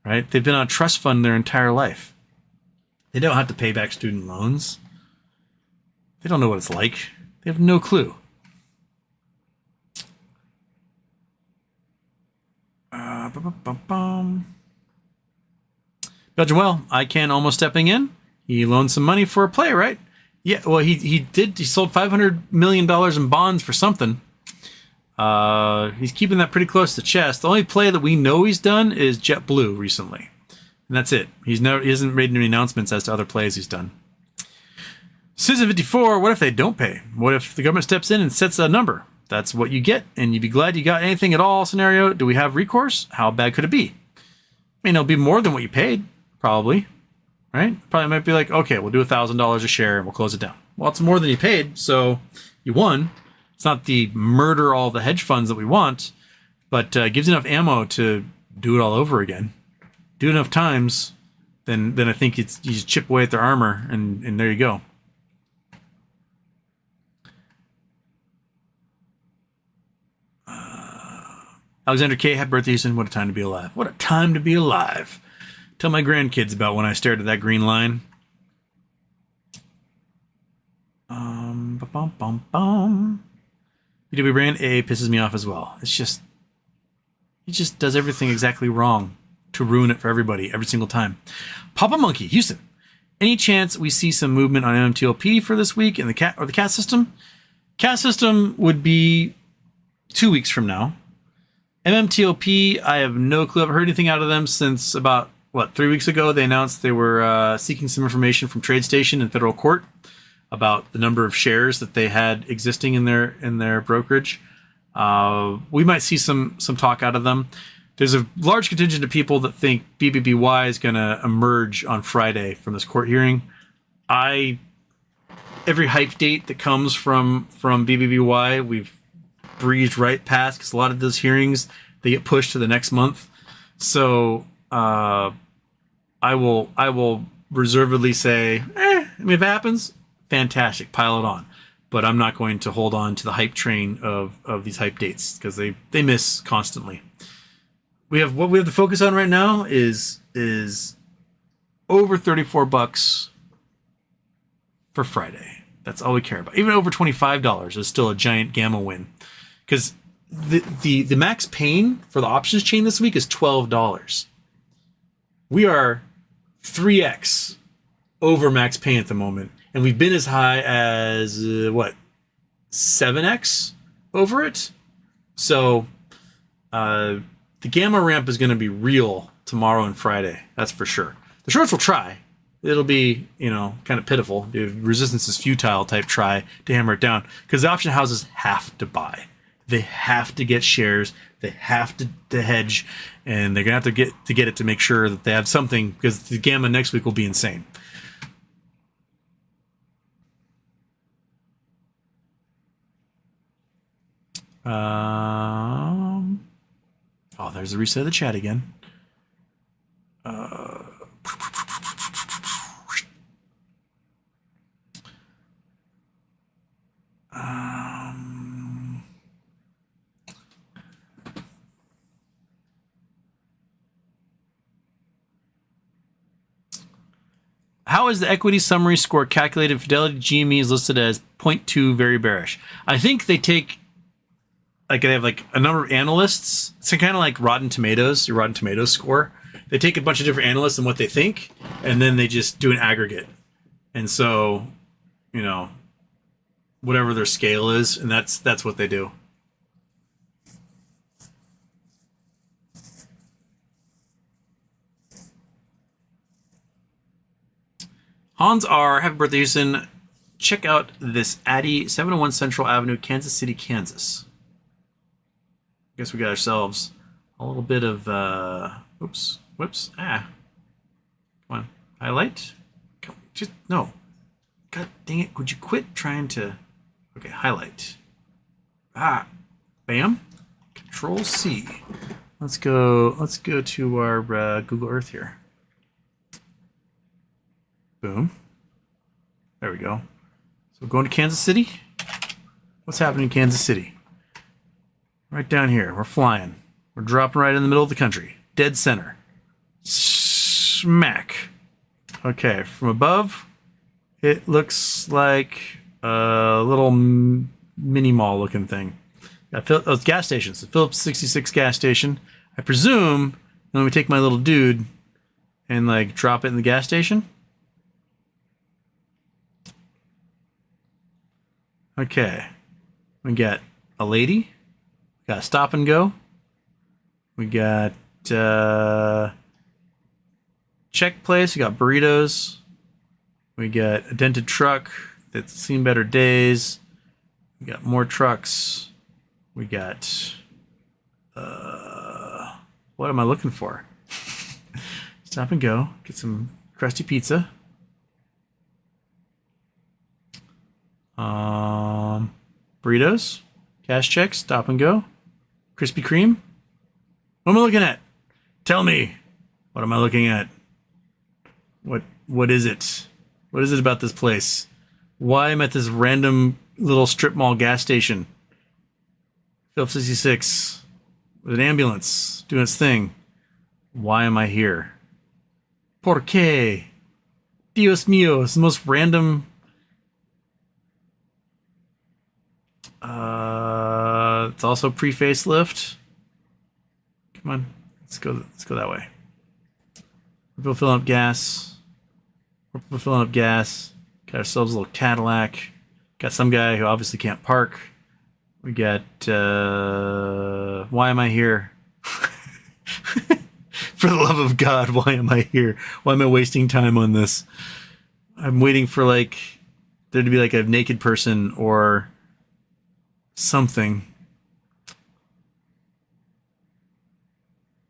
right? They've been on a trust fund their entire life. They don't have to pay back student loans. They don't know what it's like. They have no clue. Belgian Well, I can almost stepping in. He loaned some money for a play, right? Yeah, well, he sold $500 million in bonds for something. He's keeping that pretty close to the chest. The only play that we know he's done is JetBlue recently. And that's it. He hasn't made any announcements as to other plays he's done. Citizen 54, what if they don't pay? What if the government steps in and sets a number? That's what you get, and you'd be glad you got anything at all scenario. Do we have recourse? How bad could it be? I mean, it'll be more than what you paid, Probably, right? Probably might be like, okay, we'll do $1,000 a share and we'll close it down. Well, it's more than you paid, so you won. It's not the murder all the hedge funds that we want, but gives you enough ammo to do it all over again. Do it enough times, then I think you just chip away at their armor, and there you go. Alexander K. Happy birthday, Houston. What a time to be alive. What a time to be alive. Tell my grandkids about when I stared at that green line. BW Brand A pisses me off as well. He just does everything exactly wrong to ruin it for everybody every single time. Papa Monkey, Houston. Any chance we see some movement on MMTLP for this week in the cat system? Cat system would be 2 weeks from now. MMTLP, I have no clue. I haven't heard anything out of them since about, 3 weeks ago. They announced they were seeking some information from TradeStation and federal court about the number of shares that they had existing in their brokerage. We might see some talk out of them. There's a large contingent of people that think BBBY is going to emerge on Friday from this court hearing. Every hype date that comes from BBBY, we've breezed right past, because a lot of those hearings, they get pushed to the next month. So I will reservedly say, if it happens, fantastic, pile it on. But I'm not going to hold on to the hype train of these hype dates, because they miss constantly. What we have to focus on right now is over $34 for Friday. That's all we care about. Even over $25 is still a giant gamma win, because the max pain for the options chain this week is $12. We are 3x over max pain at the moment, and we've been as high as 7x over it. So the gamma ramp is going to be real tomorrow and Friday. That's for sure. The shorts will try. It'll be, kind of pitiful. The resistance is futile type try to hammer it down, because the option houses have to buy. They have to get shares. They have to hedge, and they're going to have to get it to make sure that they have something, because the gamma next week will be insane. There's the reset of the chat again. How is the equity summary score calculated? Fidelity GME is listed as 0.2, very bearish. I think they take, they have a number of analysts. It's kind of like Rotten Tomatoes, your Rotten Tomatoes score. They take a bunch of different analysts and what they think, and then they just do an aggregate. And so, whatever their scale is, and that's what they do. Hans R. Happy birthday, Houston. Check out this Addy, 701 Central Avenue, Kansas City, Kansas. I guess we got ourselves a little bit of, whoops. Come on, highlight. No. God dang it, would you quit trying to, okay, highlight. Bam. Control C. Let's go to our Google Earth here. Boom. There we go. So we're going to Kansas City. What's happening in Kansas City? Right down here. We're flying. We're dropping right in the middle of the country. Dead center. Smack. Okay, from above, it looks like a little mini mall looking thing. It's gas stations. The Phillips 66 gas station. I presume, let me take my little dude and drop it in the gas station. Okay, we got a lady, we got stop and go, we got check place, we got burritos, we got a dented truck that's seen better days, we got more trucks, we got, what am I looking for? Stop and go. Get some crusty pizza. Burritos. Cash checks. Stop and go. Krispy Kreme. What am I looking at? Tell me. What am I looking at? What is it? What is it about this place? Why am I at this random little strip mall gas station? Phillips 66 with an ambulance doing its thing. Why am I here? ¿Por qué? Dios mío, it's the most random. It's also pre-facelift. Come on, let's go that way. We're filling up gas. We're filling up gas. Got ourselves a little Cadillac. Got some guy who obviously can't park. We got, why am I here? For the love of God, why am I here? Why am I wasting time on this? I'm waiting for, like, there to be, like, a naked person or something.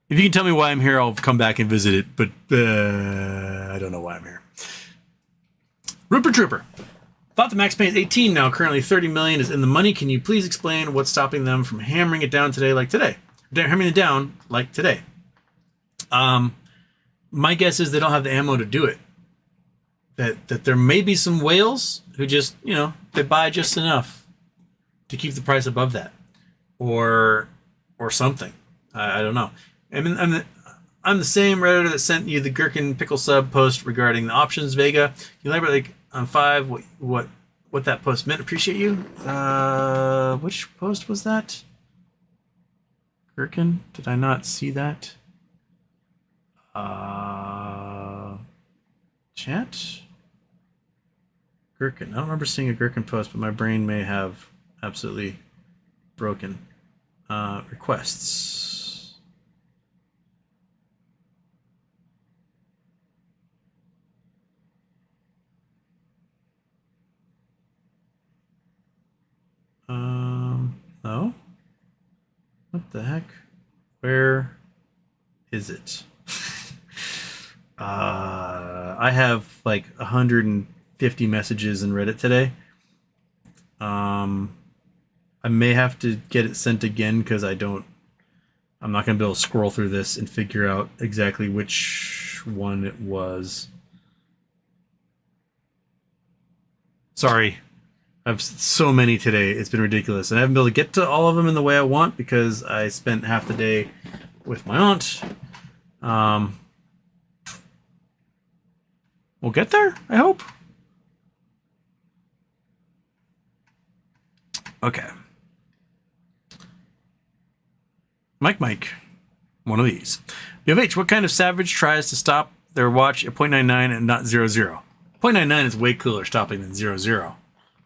If you can tell me why I'm here, I'll come back and visit it, but I don't know why I'm here. Rupert Trooper. Thought the max payment is 18 now, currently 30 million is in the money. Can you please explain what's stopping them from hammering it down today like today? Hammering it down like today. My guess is they don't have the ammo to do it. That there may be some whales who just, they buy just enough to keep the price above that. Or something. I don't know. I mean, I'm the same Redditor that sent you the Gherkin Pickle Sub post regarding the options, Vega. You elaborate on 5 what that post meant. Appreciate you. Which post was that? Gherkin? Did I not see that? Chat? Gherkin. I don't remember seeing a Gherkin post, but my brain may have absolutely broken. Requests. No? What the heck? Where is it? I have like 150 messages in Reddit today. I may have to get it sent again because I'm not going to be able to scroll through this and figure out exactly which one it was. Sorry. I have so many today. It's been ridiculous. And I haven't been able to get to all of them in the way I want because I spent half the day with my aunt. We'll get there, I hope. Okay. Mike. One of these. BFH, what kind of savage tries to stop their watch at 0.99 and not 00? 0.99 is way cooler stopping than 00.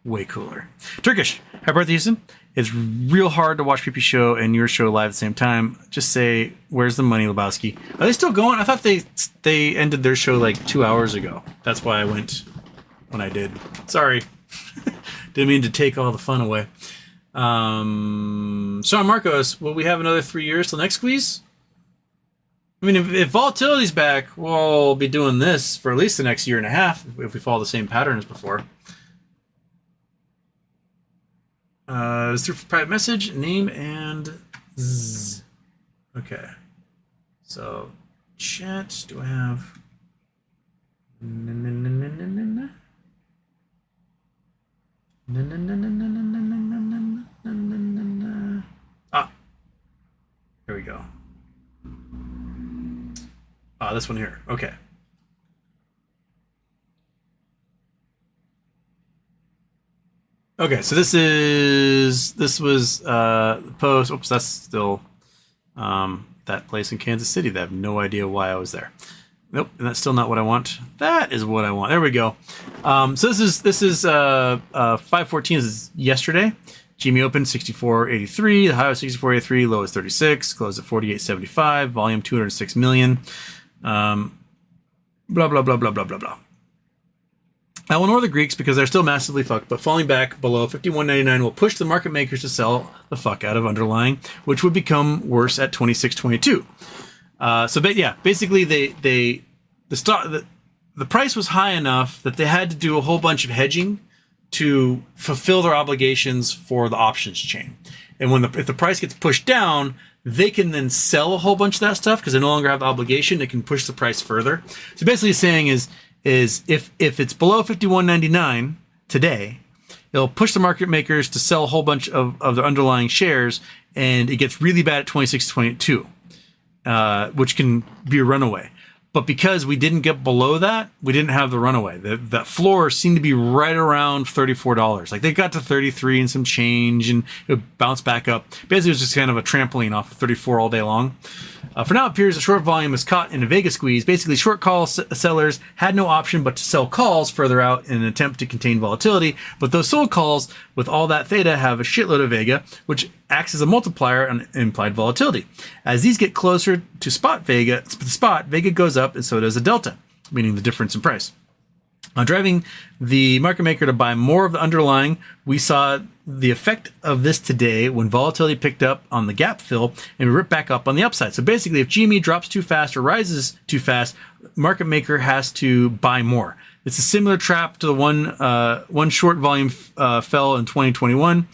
Way cooler. Turkish. Happy birthday, Houston. It's real hard to watch PP show and your show live at the same time. Just say, where's the money, Lebowski? Are they still going? I thought they ended their show like 2 hours ago. That's why I went when I did. Sorry. Didn't mean to take all the fun away. Sean Marcos, will we have another 3 years till next squeeze? I mean, if volatility's back, we'll be doing this for at least the next year and a half if we follow the same pattern as before. It's through private message, name, and zzz. Okay. So, chat, do I have... Ah. Here we go. Ah, this one here. Okay. Okay, so this was the post. Oops, that's still that place in Kansas City. They have no idea why I was there. Nope, and that's still not what I want. That is what I want. There we go. So this is 514 is yesterday. GME open 64.83, the high was 64.83, low is 36, closed at 48.75, volume 206 million. Blah blah blah blah blah blah blah. I will ignore the Greeks because they're still massively fucked, but falling back below 51.99 will push the market makers to sell the fuck out of underlying, which would become worse at 26.22. So, but yeah, basically they the price was high enough that they had to do a whole bunch of hedging to fulfill their obligations for the options chain. And if the price gets pushed down, they can then sell a whole bunch of that stuff because they no longer have the obligation. It can push the price further. So basically saying is if it's below $51.99 today, it'll push the market makers to sell a whole bunch of their underlying shares, and it gets really bad at 26.22, which can be a runaway. But because we didn't get below that, we didn't have the runaway. That floor seemed to be right around $34. Like they got to 33 and some change, and it bounced back up. Basically, it was just kind of a trampoline off of 34 all day long. For now, it appears the short volume is caught in a Vega squeeze. Basically, short call sellers had no option but to sell calls further out in an attempt to contain volatility. But those sold calls with all that theta have a shitload of Vega, which acts as a multiplier on implied volatility. As these get closer to Vega goes up, and so does the delta, meaning the difference in price. Driving the market maker to buy more of the underlying, we saw the effect of this today when volatility picked up on the gap fill and ripped back up on the upside. So basically, if GME drops too fast or rises too fast, market maker has to buy more. It's a similar trap to the one short volume fell in 2021.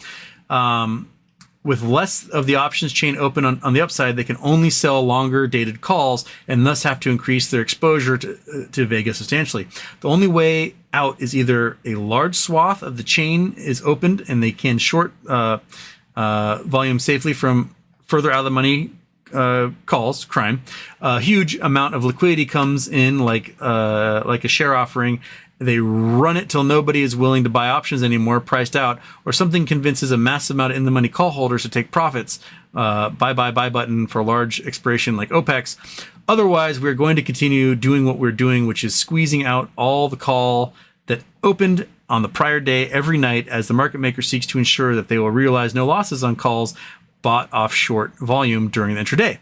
With less of the options chain open on the upside, they can only sell longer dated calls and thus have to increase their exposure to Vega substantially. The only way out is either a large swath of the chain is opened and they can short volume safely from further out of the money calls, crime. A huge amount of liquidity comes in like a share offering. They run it till nobody is willing to buy options anymore, priced out, or something convinces a massive amount of in-the-money call holders to take profits, buy button for a large expiration like OPEX. Otherwise, we're going to continue doing what we're doing, which is squeezing out all the call that opened on the prior day every night as the market maker seeks to ensure that they will realize no losses on calls bought off short volume during the intraday.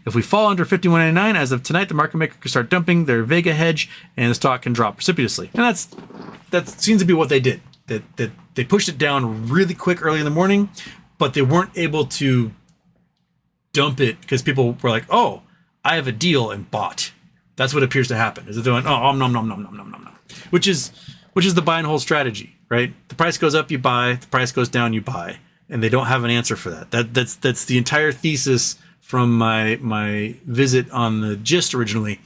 If we fall under 51.99 as of tonight, the market maker can start dumping their Vega hedge and the stock can drop precipitously. And that seems to be what they did. That they pushed it down really quick early in the morning, but they weren't able to dump it because people were like, "Oh, I have a deal," and bought. That's what appears to happen. Is that they're like, "Oh, nom," which is the buy and hold strategy, right? The price goes up, you buy. The price goes down, you buy. And they don't have an answer for that. That's the entire thesis from my visit on the Gist originally.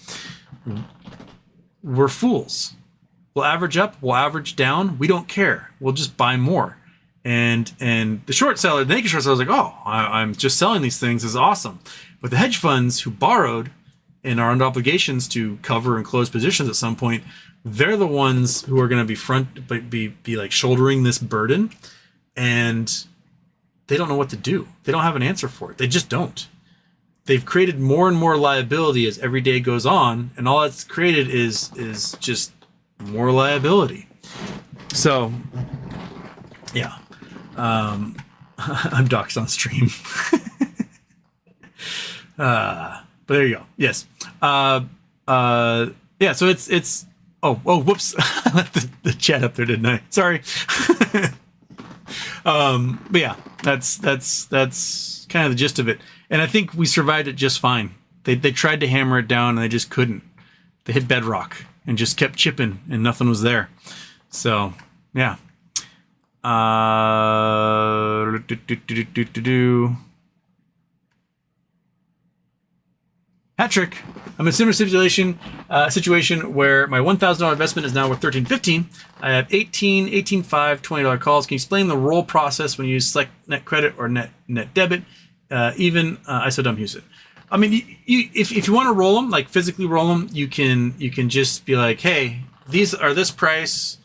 We're fools. We'll average up, we'll average down. We don't care. We'll just buy more. And the short seller, the naked short seller, is like, "Oh, I'm just selling these things. This is awesome." But the hedge funds who borrowed and are under obligations to cover and close positions at some point, they're the ones who are going to be like shouldering this burden, and they don't know what to do. They don't have an answer for it. They just don't. They've created more and more liability as every day goes on, and all that's created is just more liability. So, yeah. I'm doxed on stream. But there you go. Yes. Yeah, so it's oh, whoops. I left the chat up there, didn't I? Sorry. But yeah, that's kind of the gist of it. And I think we survived it just fine. They tried to hammer it down and they just couldn't. They hit bedrock and just kept chipping and nothing was there. So yeah. Hat trick. I'm in a similar situation where my $1,000 investment is now worth $13.15. I have 18.5 $20 calls. Can you explain the roll process when you select net credit or net debit? I so don't use it. I mean, if you want to roll them, like physically roll them, you can just be like, "Hey, these are this price.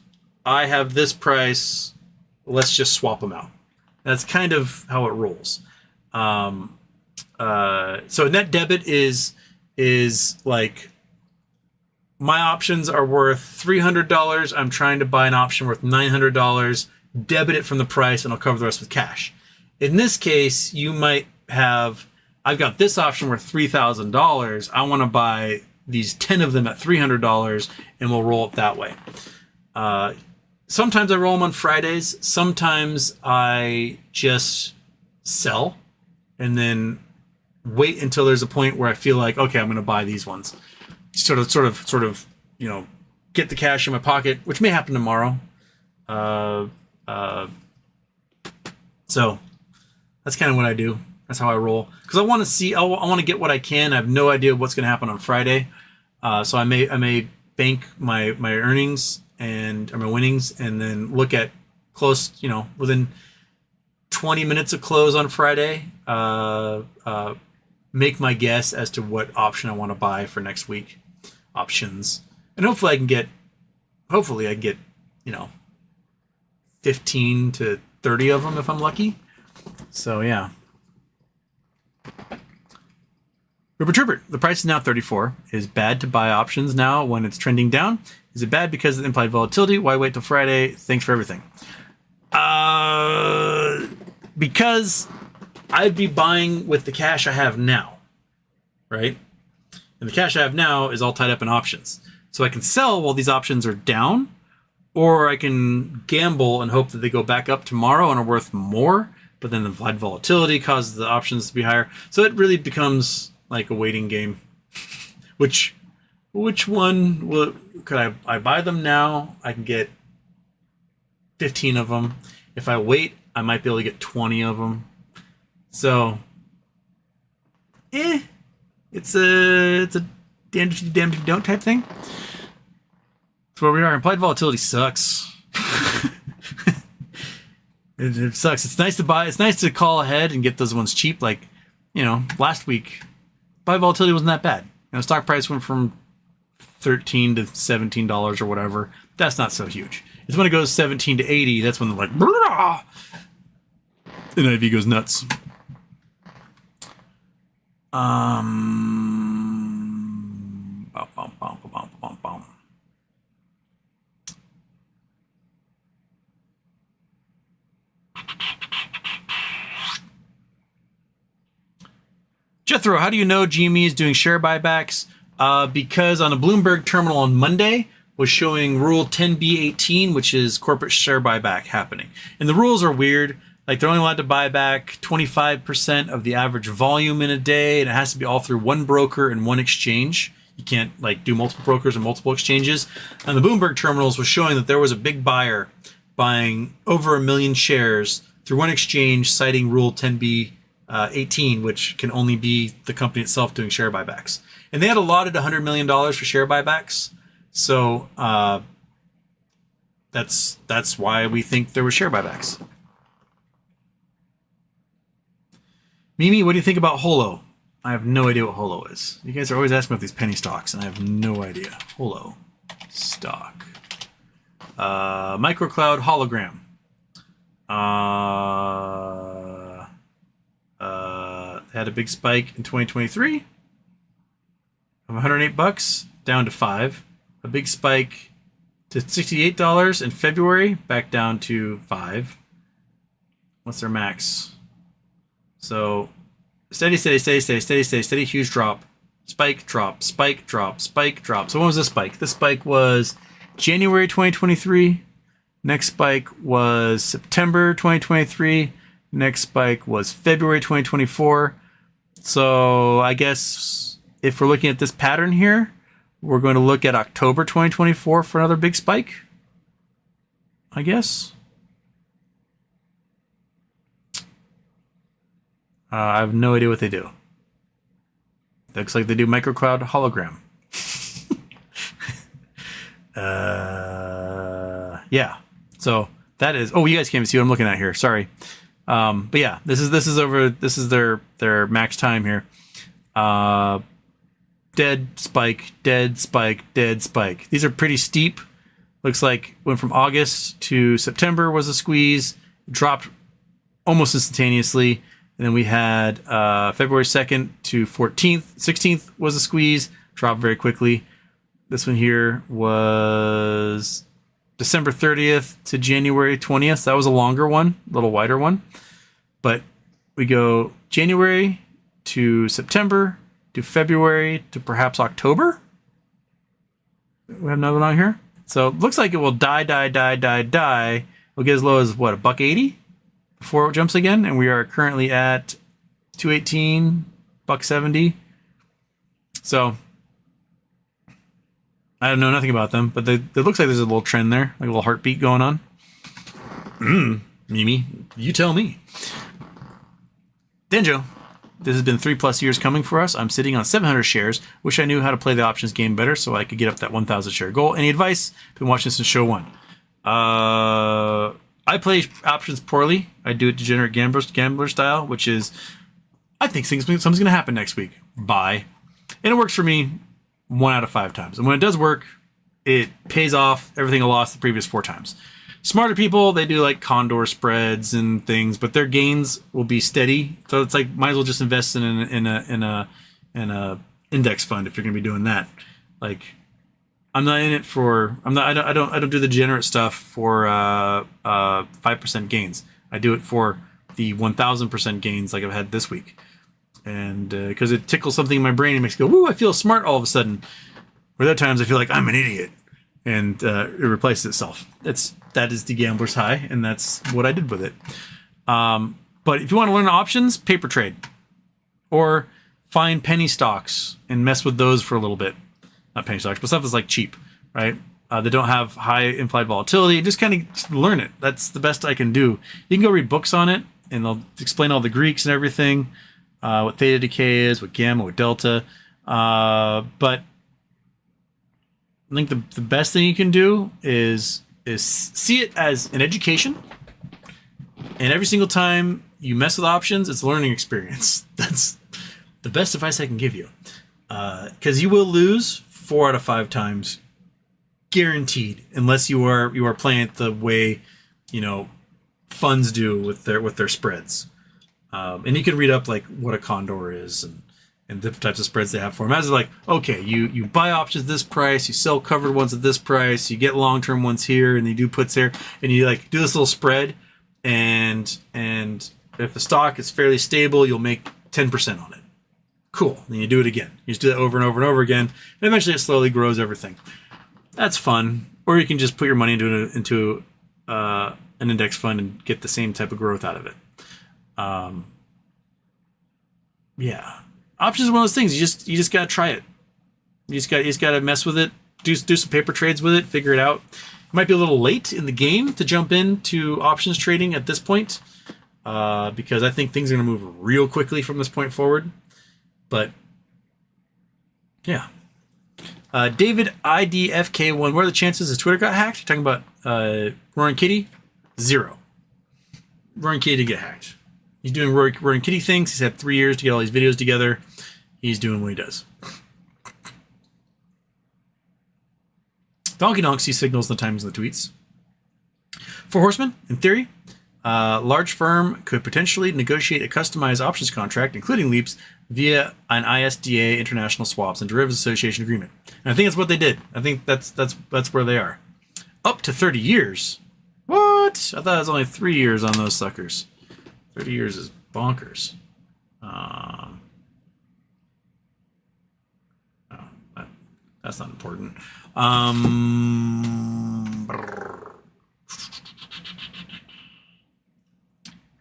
I have this price. Let's just swap them out." That's kind of how it rolls. So net debit is like, my options are worth $300. I'm trying to buy an option worth $900. Debit it from the price, and I'll cover the rest with cash. In this case, you might have, I've got this option worth $3,000. I want to buy these 10 of them at $300, and we'll roll it that way. Sometimes I roll them on Fridays. Sometimes I just sell and then wait until there's a point where I feel like, okay, I'm going to buy these ones. sort of, get the cash in my pocket, which may happen tomorrow. So that's kind of what I do. That's how I roll. Because I want to see, I want to get what I can. I have no idea what's going to happen on Friday. So I may bank my earnings or my winnings, and then look at close, within 20 minutes of close on Friday, make my guess as to what option I want to buy for next week. Options. And hopefully I can get, 15 to 30 of them if I'm lucky. So yeah. Rupert, the price is now 34. Is bad to buy options now when it's trending down? Is it bad because of the implied volatility? Why wait till Friday? Thanks for everything. Because I'd be buying with the cash I have now, right? And the cash I have now is all tied up in options. So I can sell while these options are down, or I can gamble and hope that they go back up tomorrow and are worth more, but then the implied volatility causes the options to be higher. So it really becomes like a waiting game. Which one could I buy them now? I can get 15 of them. If I wait, I might be able to get 20 of them. So, it's a damned if you don't type thing. That's where we are. Implied volatility sucks. It sucks. It's nice to buy. It's nice to call ahead and get those ones cheap. Like, last week, implied volatility wasn't that bad. Stock price went from $13 to $17 or whatever. That's not so huge. It's when it goes 17 to 80. That's when they're like, brah! The NIV goes nuts. Jethro, how do you know GME is doing share buybacks? Because on a Bloomberg terminal on Monday was showing Rule 10b-18, which is corporate share buyback happening. And the rules are weird. Like, they're only allowed to buy back 25% of the average volume in a day, and it has to be all through one broker and one exchange. You can't do multiple brokers and multiple exchanges. And the Bloomberg terminals was showing that there was a big buyer buying over 1 million shares through one exchange, citing Rule 10b-18, which can only be the company itself doing share buybacks. And they had allotted $100 million for share buybacks. So that's why we think there were share buybacks. Mimi, what do you think about Holo? I have no idea what Holo is. You guys are always asking about these penny stocks, and I have no idea. Holo stock. Microcloud hologram. Had a big spike in 2023 of $108 down to $5. A big spike to $68 in February, back down to $5. What's their max? So steady, huge drop, spike, drop, spike, drop, spike, drop. So when was this spike? This spike was January 2023. Next spike was September 2023. Next spike was February 2024. So I guess if we're looking at this pattern here, we're going to look at October 2024 for another big spike, I guess. I have no idea what they do. Looks like they do microcloud hologram. Yeah. So that is. Oh, you guys can't even see what I'm looking at here. Sorry. But yeah, this is over. This is their max time here. Dead spike, dead spike, dead spike. These are pretty steep. Looks like went from August to September was a squeeze, dropped almost instantaneously. And then we had February 2nd to 16th was a squeeze, dropped very quickly. This one here was December 30th to January 20th. That was a longer one, a little wider one. But we go January to September to February to perhaps October. We have another one on here. So it looks like it will die. It'll get as low as what, $1.80 before it jumps again. And we are currently at $2.18, $1.70. So I know nothing about them, but it looks like there's a little trend there, like a little heartbeat going on. Mimi, you tell me. Danjo, this has been 3+ years coming for us. I'm sitting on 700 shares. Wish I knew how to play the options game better so I could get up that 1,000 share goal. Any advice? Been watching since show 1. I play options poorly. I do it degenerate gambler style, which is, I think something's going to happen next week. Buy. And it works for me 1 out of 5 times. And when it does work, it pays off everything I lost the previous 4 times. Smarter people, they do like condor spreads and things, but their gains will be steady. So it's like, might as well just invest in a index fund if you're going to be doing that. Like, I'm not in it for. I don't do the degenerate stuff for 5% gains. I do it for the 1,000% gains, like I've had this week, and because it tickles something in my brain, it makes me go, "Woo! I feel smart all of a sudden." Where other times I feel like I'm an idiot, and it replaces itself. That is the gambler's high, and that's what I did with it. But if you want to learn options, paper trade, or find penny stocks and mess with those for a little bit. Not penny stocks, but stuff is like cheap, right? They don't have high implied volatility. Just kind of learn it. That's the best I can do. You can go read books on it, and they'll explain all the Greeks and everything, what theta decay is, what gamma, what delta. But I think the best thing you can do is see it as an education. And every single time you mess with options, it's a learning experience. That's the best advice I can give you. Because you will lose 4 out of 5 times, guaranteed, unless you are playing it the way funds do with their spreads. And you can read up like what a condor is and different types of spreads they have for them. As like, okay, you buy options at this price, you sell covered ones at this price, you get long term ones here, and you do puts here, and you like do this little spread, and if the stock is fairly stable, you'll make 10% on it. Cool. Then you do it again. You just do that over and over and over again, and eventually it slowly grows everything. That's fun. Or you can just put your money into an index fund and get the same type of growth out of it. Yeah, options is one of those things. You just gotta try it. You just gotta mess with it. Do some paper trades with it. Figure it out. It might be a little late in the game to jump into options trading at this point, because I think things are gonna move real quickly from this point forward. But yeah, David IDFK1. What are the chances his Twitter got hacked? You're talking about Roaring Kitty? 0. Roaring Kitty did get hacked. He's doing Roaring Kitty things. He's had 3 years to get all these videos together. He's doing what he does. Donkey Donk sees signals in the timings of the tweets. 4 Horsemen, in theory, large firm could potentially negotiate a customized options contract, including leaps, via an ISDA International Swaps and Derivatives Association agreement. And I think that's what they did. I think that's where they are. Up to 30 years. What? I thought it was only 3 years on those suckers. 30 years is bonkers. That's not important.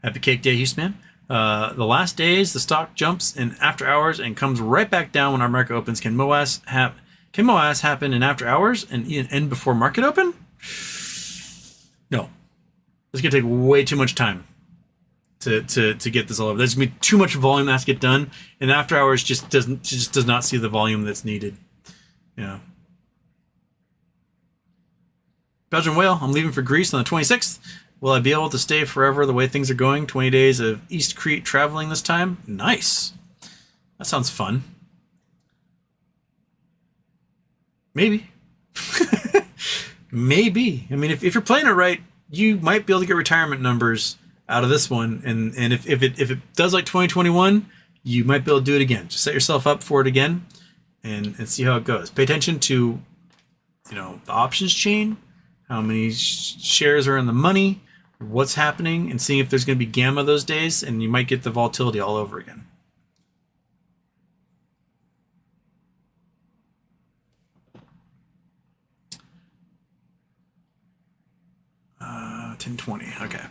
Happy Cake Day, Houston man. The last days, the stock jumps in after hours and comes right back down when our market opens. Can MOAS happen in after hours and end before market open? No. It's going to take way too much time to get this all over. There's going to be too much volume that has to get done, and after hours just does not see the volume that's needed. Yeah. Belgian Whale, I'm leaving for Greece on the 26th. Will I be able to stay forever the way things are going? 20 days of East Crete traveling this time? Nice. That sounds fun. Maybe. Maybe. I mean, if you're playing it right, you might be able to get retirement numbers out of this one. And if it does like 2021, you might be able to do it again. Just set yourself up for it again and see how it goes. Pay attention to, the options chain, how many shares are in the money, what's happening, and seeing if there's going to be gamma those days, and you might get the volatility all over again. Uh, 1020, okay.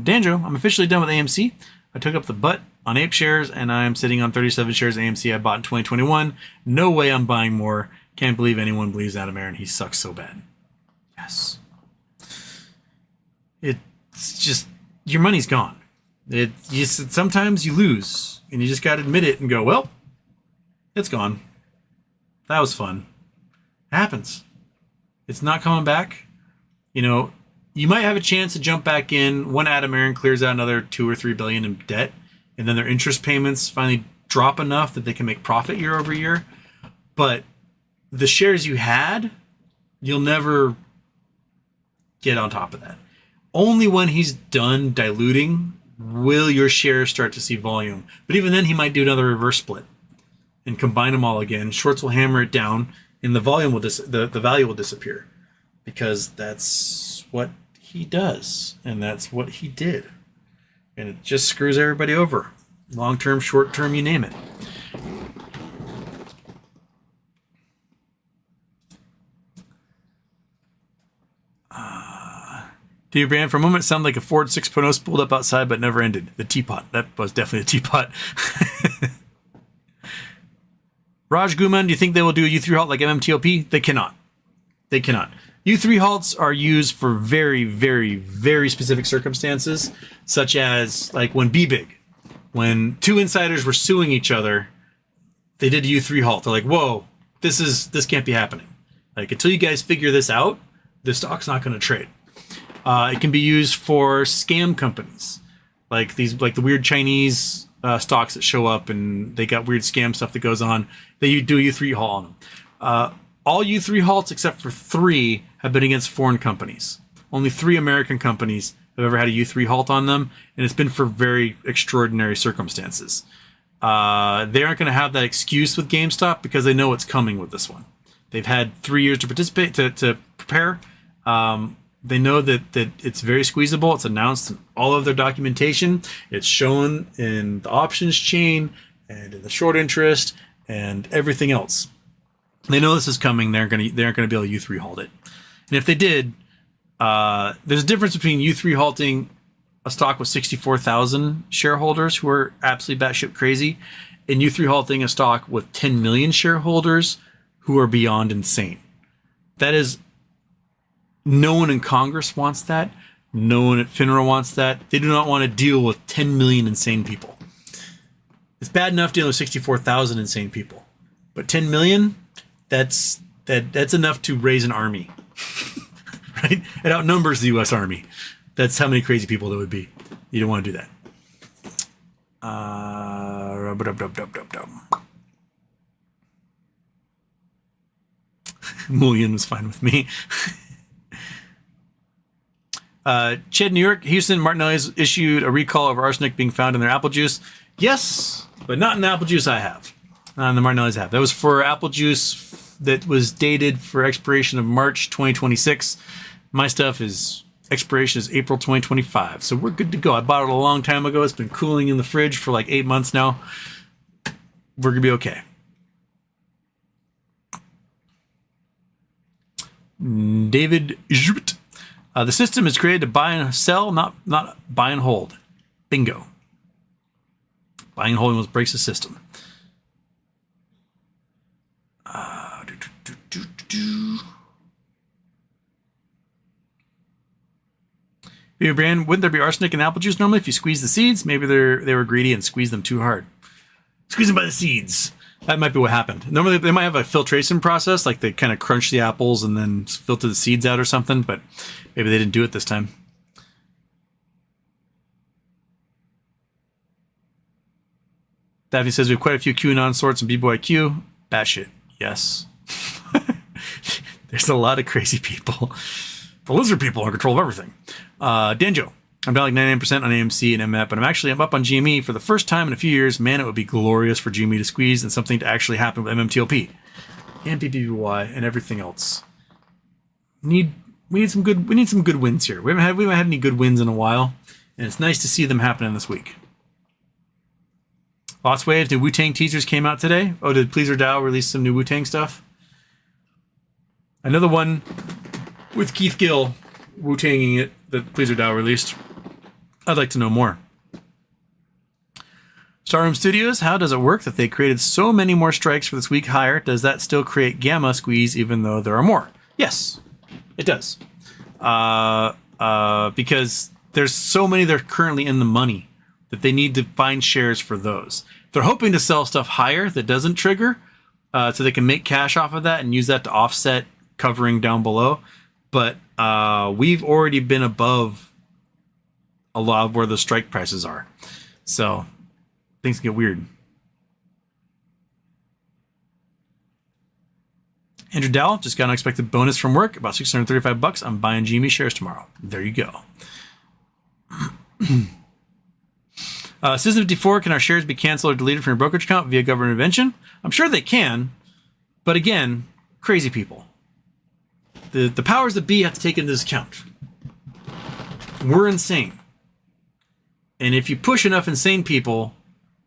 Danjo, I'm officially done with AMC. I took up the butt on Ape shares, and I'm sitting on 37 shares of AMC I bought in 2021. No way I'm buying more. Can't believe anyone believes Adam Aaron. He sucks so bad. Yes. It's just, your money's gone. Sometimes you lose, and you just got to admit it and go, well, it's gone. That was fun. It happens. It's not coming back. You know, you might have a chance to jump back in when Adam Aaron clears out another $2 or $3 billion in debt, and then their interest payments finally drop enough that they can make profit year over year. But the shares you had, you'll never get on top of that. Only when he's done diluting will your shares start to see volume. But even then, he might do another reverse split and combine them all again. Shorts will hammer it down, and the volume will the value will disappear, because that's what he does, and that's what he did, and it just screws everybody over. Long term, short term, you name it. David Brand, for a moment, it sounded like a Ford 6.0 spooled up outside, but never ended. The teapot. That was definitely a teapot. Raj Guman, do you think they will do a U3 halt like MMTLP? They cannot. They cannot. U3 halts are used for very, very, very specific circumstances, such as like when B-Big, when two insiders were suing each other, they did a U3 halt. They're like, whoa, this can't be happening. Like, until you guys figure this out, the stock's not going to trade. It can be used for scam companies, like the weird Chinese stocks that show up and they got weird scam stuff that goes on. They do a U3 halt on them. All U3 halts except for 3 have been against foreign companies. Only 3 American companies have ever had a U3 halt on them, and it's been for very extraordinary circumstances. They aren't going to have that excuse with GameStop because they know what's coming with this one. They've had 3 years to participate, to prepare. They know that it's very squeezable. It's announced in all of their documentation. It's shown in the options chain and in the short interest and everything else. They know this is coming. They aren't going to be able to U3 halt it. And if they did, there's a difference between U3 halting a stock with 64,000 shareholders who are absolutely batshit crazy, and U3 halting a stock with 10 million shareholders who are beyond insane. That is, no one in Congress wants that. No one at FINRA wants that. They do not want to deal with 10 million insane people. It's bad enough dealing with 64,000 insane people, but 10 million, that's enough to raise an army, right? It outnumbers the U.S. Army. That's how many crazy people there would be. You don't want to do that. Mullion was fine with me. Ched, New York, Houston, Martinelli's issued a recall of arsenic being found in their apple juice. Yes, but not in the apple juice I have. And the Martinelli's have. That was for apple juice that was dated for expiration of March 2026. My stuff is expiration is April 2025. So we're good to go. I bought it a long time ago. It's been cooling in the fridge for like 8 months now. We're going to be okay. David Jut. The system is created to buy and sell, not buy and hold. Bingo. Buying and holding breaks the system. Beer brand, wouldn't there be arsenic in apple juice normally if you squeeze the seeds? Maybe they were greedy and squeezed them too hard. Squeeze them by the seeds. That might be what happened. Normally they might have a filtration process, like they kind of crunch the apples and then filter the seeds out or something, but maybe they didn't do it this time. Daphne says we have quite a few QAnon sorts and B-Boy Q. Batshit. Yes. There's a lot of crazy people. The lizard people are in control of everything. Danjo. I'm down like 99% on AMC and MF, but I'm up on GME for the first time in a few years. Man, it would be glorious for GME to squeeze and something to actually happen with MMTLP and PPPY and everything else. We need some good wins here. We haven't had any good wins in a while, and it's nice to see them happening this week. Lost Waves, new Wu-Tang teasers came out today. Oh, did Pleaser Dow release some new Wu-Tang stuff? Another one with Keith Gill Wu-Tanging it that Pleaser Dow released. I'd like to know more. Starroom Studios, how does it work that they created so many more strikes for this week higher? Does that still create gamma squeeze even though there are more? Yes, it does. Because there's so many that are currently in the money that they need to find shares for those. They're hoping to sell stuff higher that doesn't trigger, so they can make cash off of that and use that to offset covering down below. But we've already been above a lot of where the strike prices are. So things get weird. Andrew Dowell just got an unexpected bonus from work, about $635. I'm buying GME shares tomorrow. There you go. Citizen 54, can our shares be canceled or deleted from your brokerage account via government intervention? I'm sure they can, but again, crazy people. The powers that be have to take into account. We're insane. And if you push enough insane people,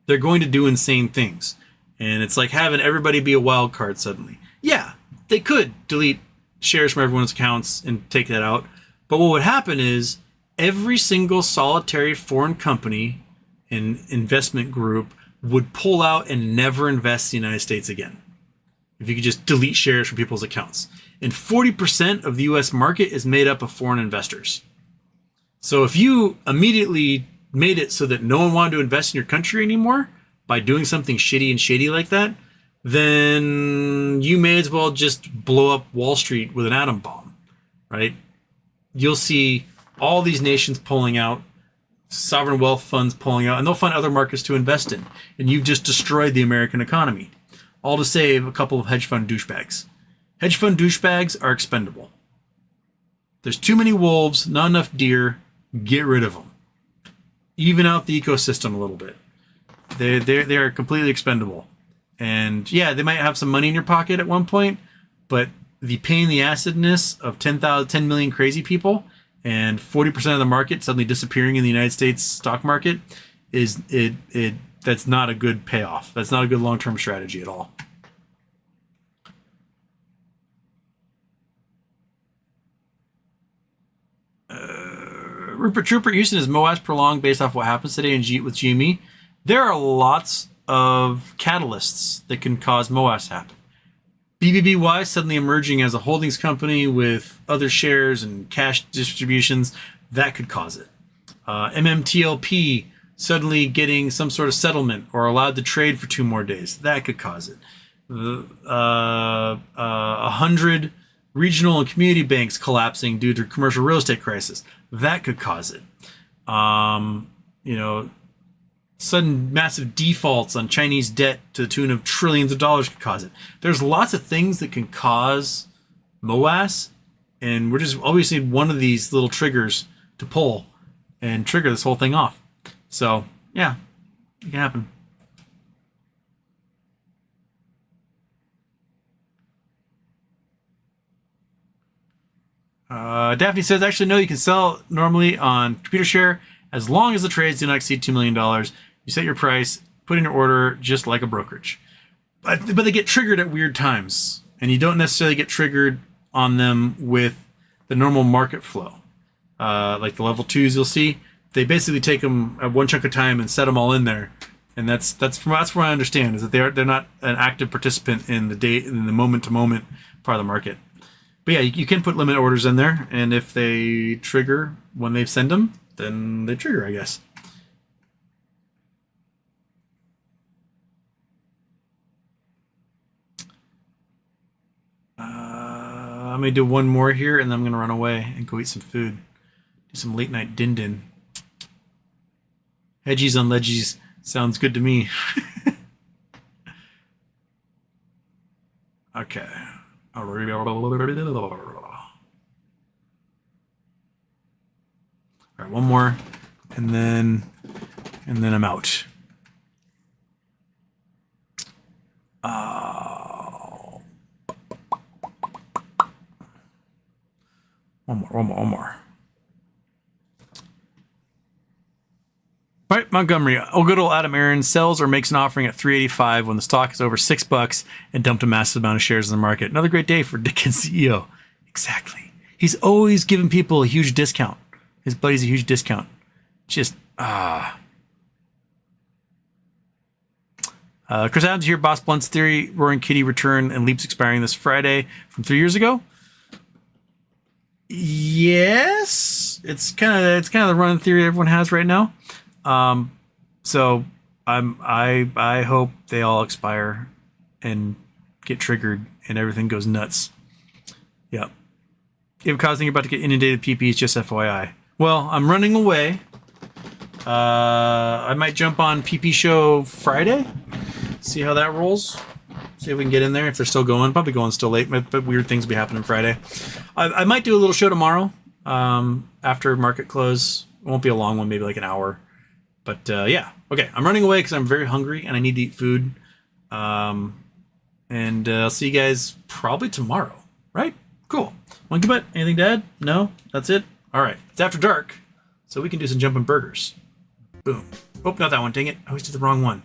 they're going to do insane things. And it's like having everybody be a wild card suddenly. Yeah, they could delete shares from everyone's accounts and take that out. But what would happen is every single solitary foreign company and investment group would pull out and never invest in the United States again. If you could just delete shares from people's accounts. And 40% of the US market is made up of foreign investors. So if you immediately made it so that no one wanted to invest in your country anymore by doing something shitty and shady like that, then you may as well just blow up Wall Street with an atom bomb, right? You'll see all these nations pulling out, sovereign wealth funds pulling out, and they'll find other markets to invest in. And you've just destroyed the American economy, all to save a couple of hedge fund douchebags. Hedge fund douchebags are expendable. There's too many wolves, not enough deer. Get rid of them. Even out the ecosystem a little bit. They are completely expendable. And yeah, they might have some money in your pocket at one point, but the pain in the acidness of 10 million crazy people and 40% of the market suddenly disappearing in the United States stock market is that's not a good payoff. That's not a good long-term strategy at all. Rupert Trooper Houston, is MOAS prolonged based off what happens today with GME? There are lots of catalysts that can cause MOAS to happen. BBBY suddenly emerging as a holdings company with other shares and cash distributions, that could cause it. MMTLP suddenly getting some sort of settlement or allowed to trade for 2 more days, that could cause it. 100 regional and community banks collapsing due to commercial real estate crisis, that could cause it. Sudden massive defaults on Chinese debt to the tune of trillions of dollars could cause it. There's lots of things that can cause MOAS, and we're just obviously one of these little triggers to pull and trigger this whole thing off. So yeah, it can happen. Daphne says, actually, no, you can sell normally on ComputerShare as long as the trades do not exceed $2 million. You set your price, put in your order just like a brokerage. But they get triggered at weird times, and you don't necessarily get triggered on them with the normal market flow. Like the level 2s you'll see, they basically take them at one chunk of time and set them all in there. And that's from what I understand, is that they're not an active participant in the moment to moment part of the market. But yeah, you can put limit orders in there, and if they trigger when they send them, then they trigger, I guess. I'm going to do one more here, and then I'm going to run away and go eat some food. Do some late night din-din. Hedgies on ledgies sounds good to me. Okay. All right, one more, and then I'm out. One more. All right, Montgomery. Good old Adam Aaron sells or makes an offering at $3.85 when the stock is over $6 and dumped a massive amount of shares in the market. Another great day for Dickens CEO. Exactly. He's always giving people a huge discount. His buddy's a huge discount. Just Chris Adams here. Boss Blunt's Theory, Roaring Kitty return and Leaps expiring this Friday from 3 years ago. Yes, it's kind of the running theory everyone has right now. So I hope they all expire and get triggered and everything goes nuts. Yep. If causing you're about to get inundated with PPs, just FYI. Well, I'm running away. I might jump on PP Show Friday. See how that rolls. See if we can get in there. If they're still going, probably going still late, but weird things will be happening Friday. I might do a little show tomorrow after market close. It won't be a long one, maybe like an hour. But yeah, okay. I'm running away because I'm very hungry and I need to eat food. And I'll see you guys probably tomorrow, right? Cool. Monkey Butt, anything to add? No? That's it? All right. It's after dark, so we can do some jumping burgers. Boom. Oh, not that one. Dang it. I always did the wrong one.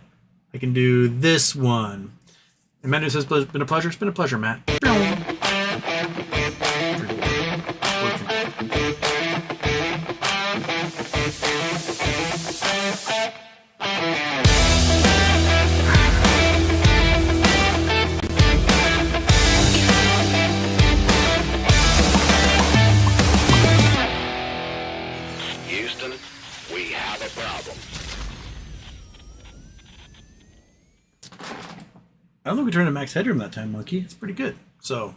I can do this one. And Matt says, it's been a pleasure. It's been a pleasure, Matt. Houston, we have a problem. I don't think we turned to max headroom that time, Monkey. It's pretty good. So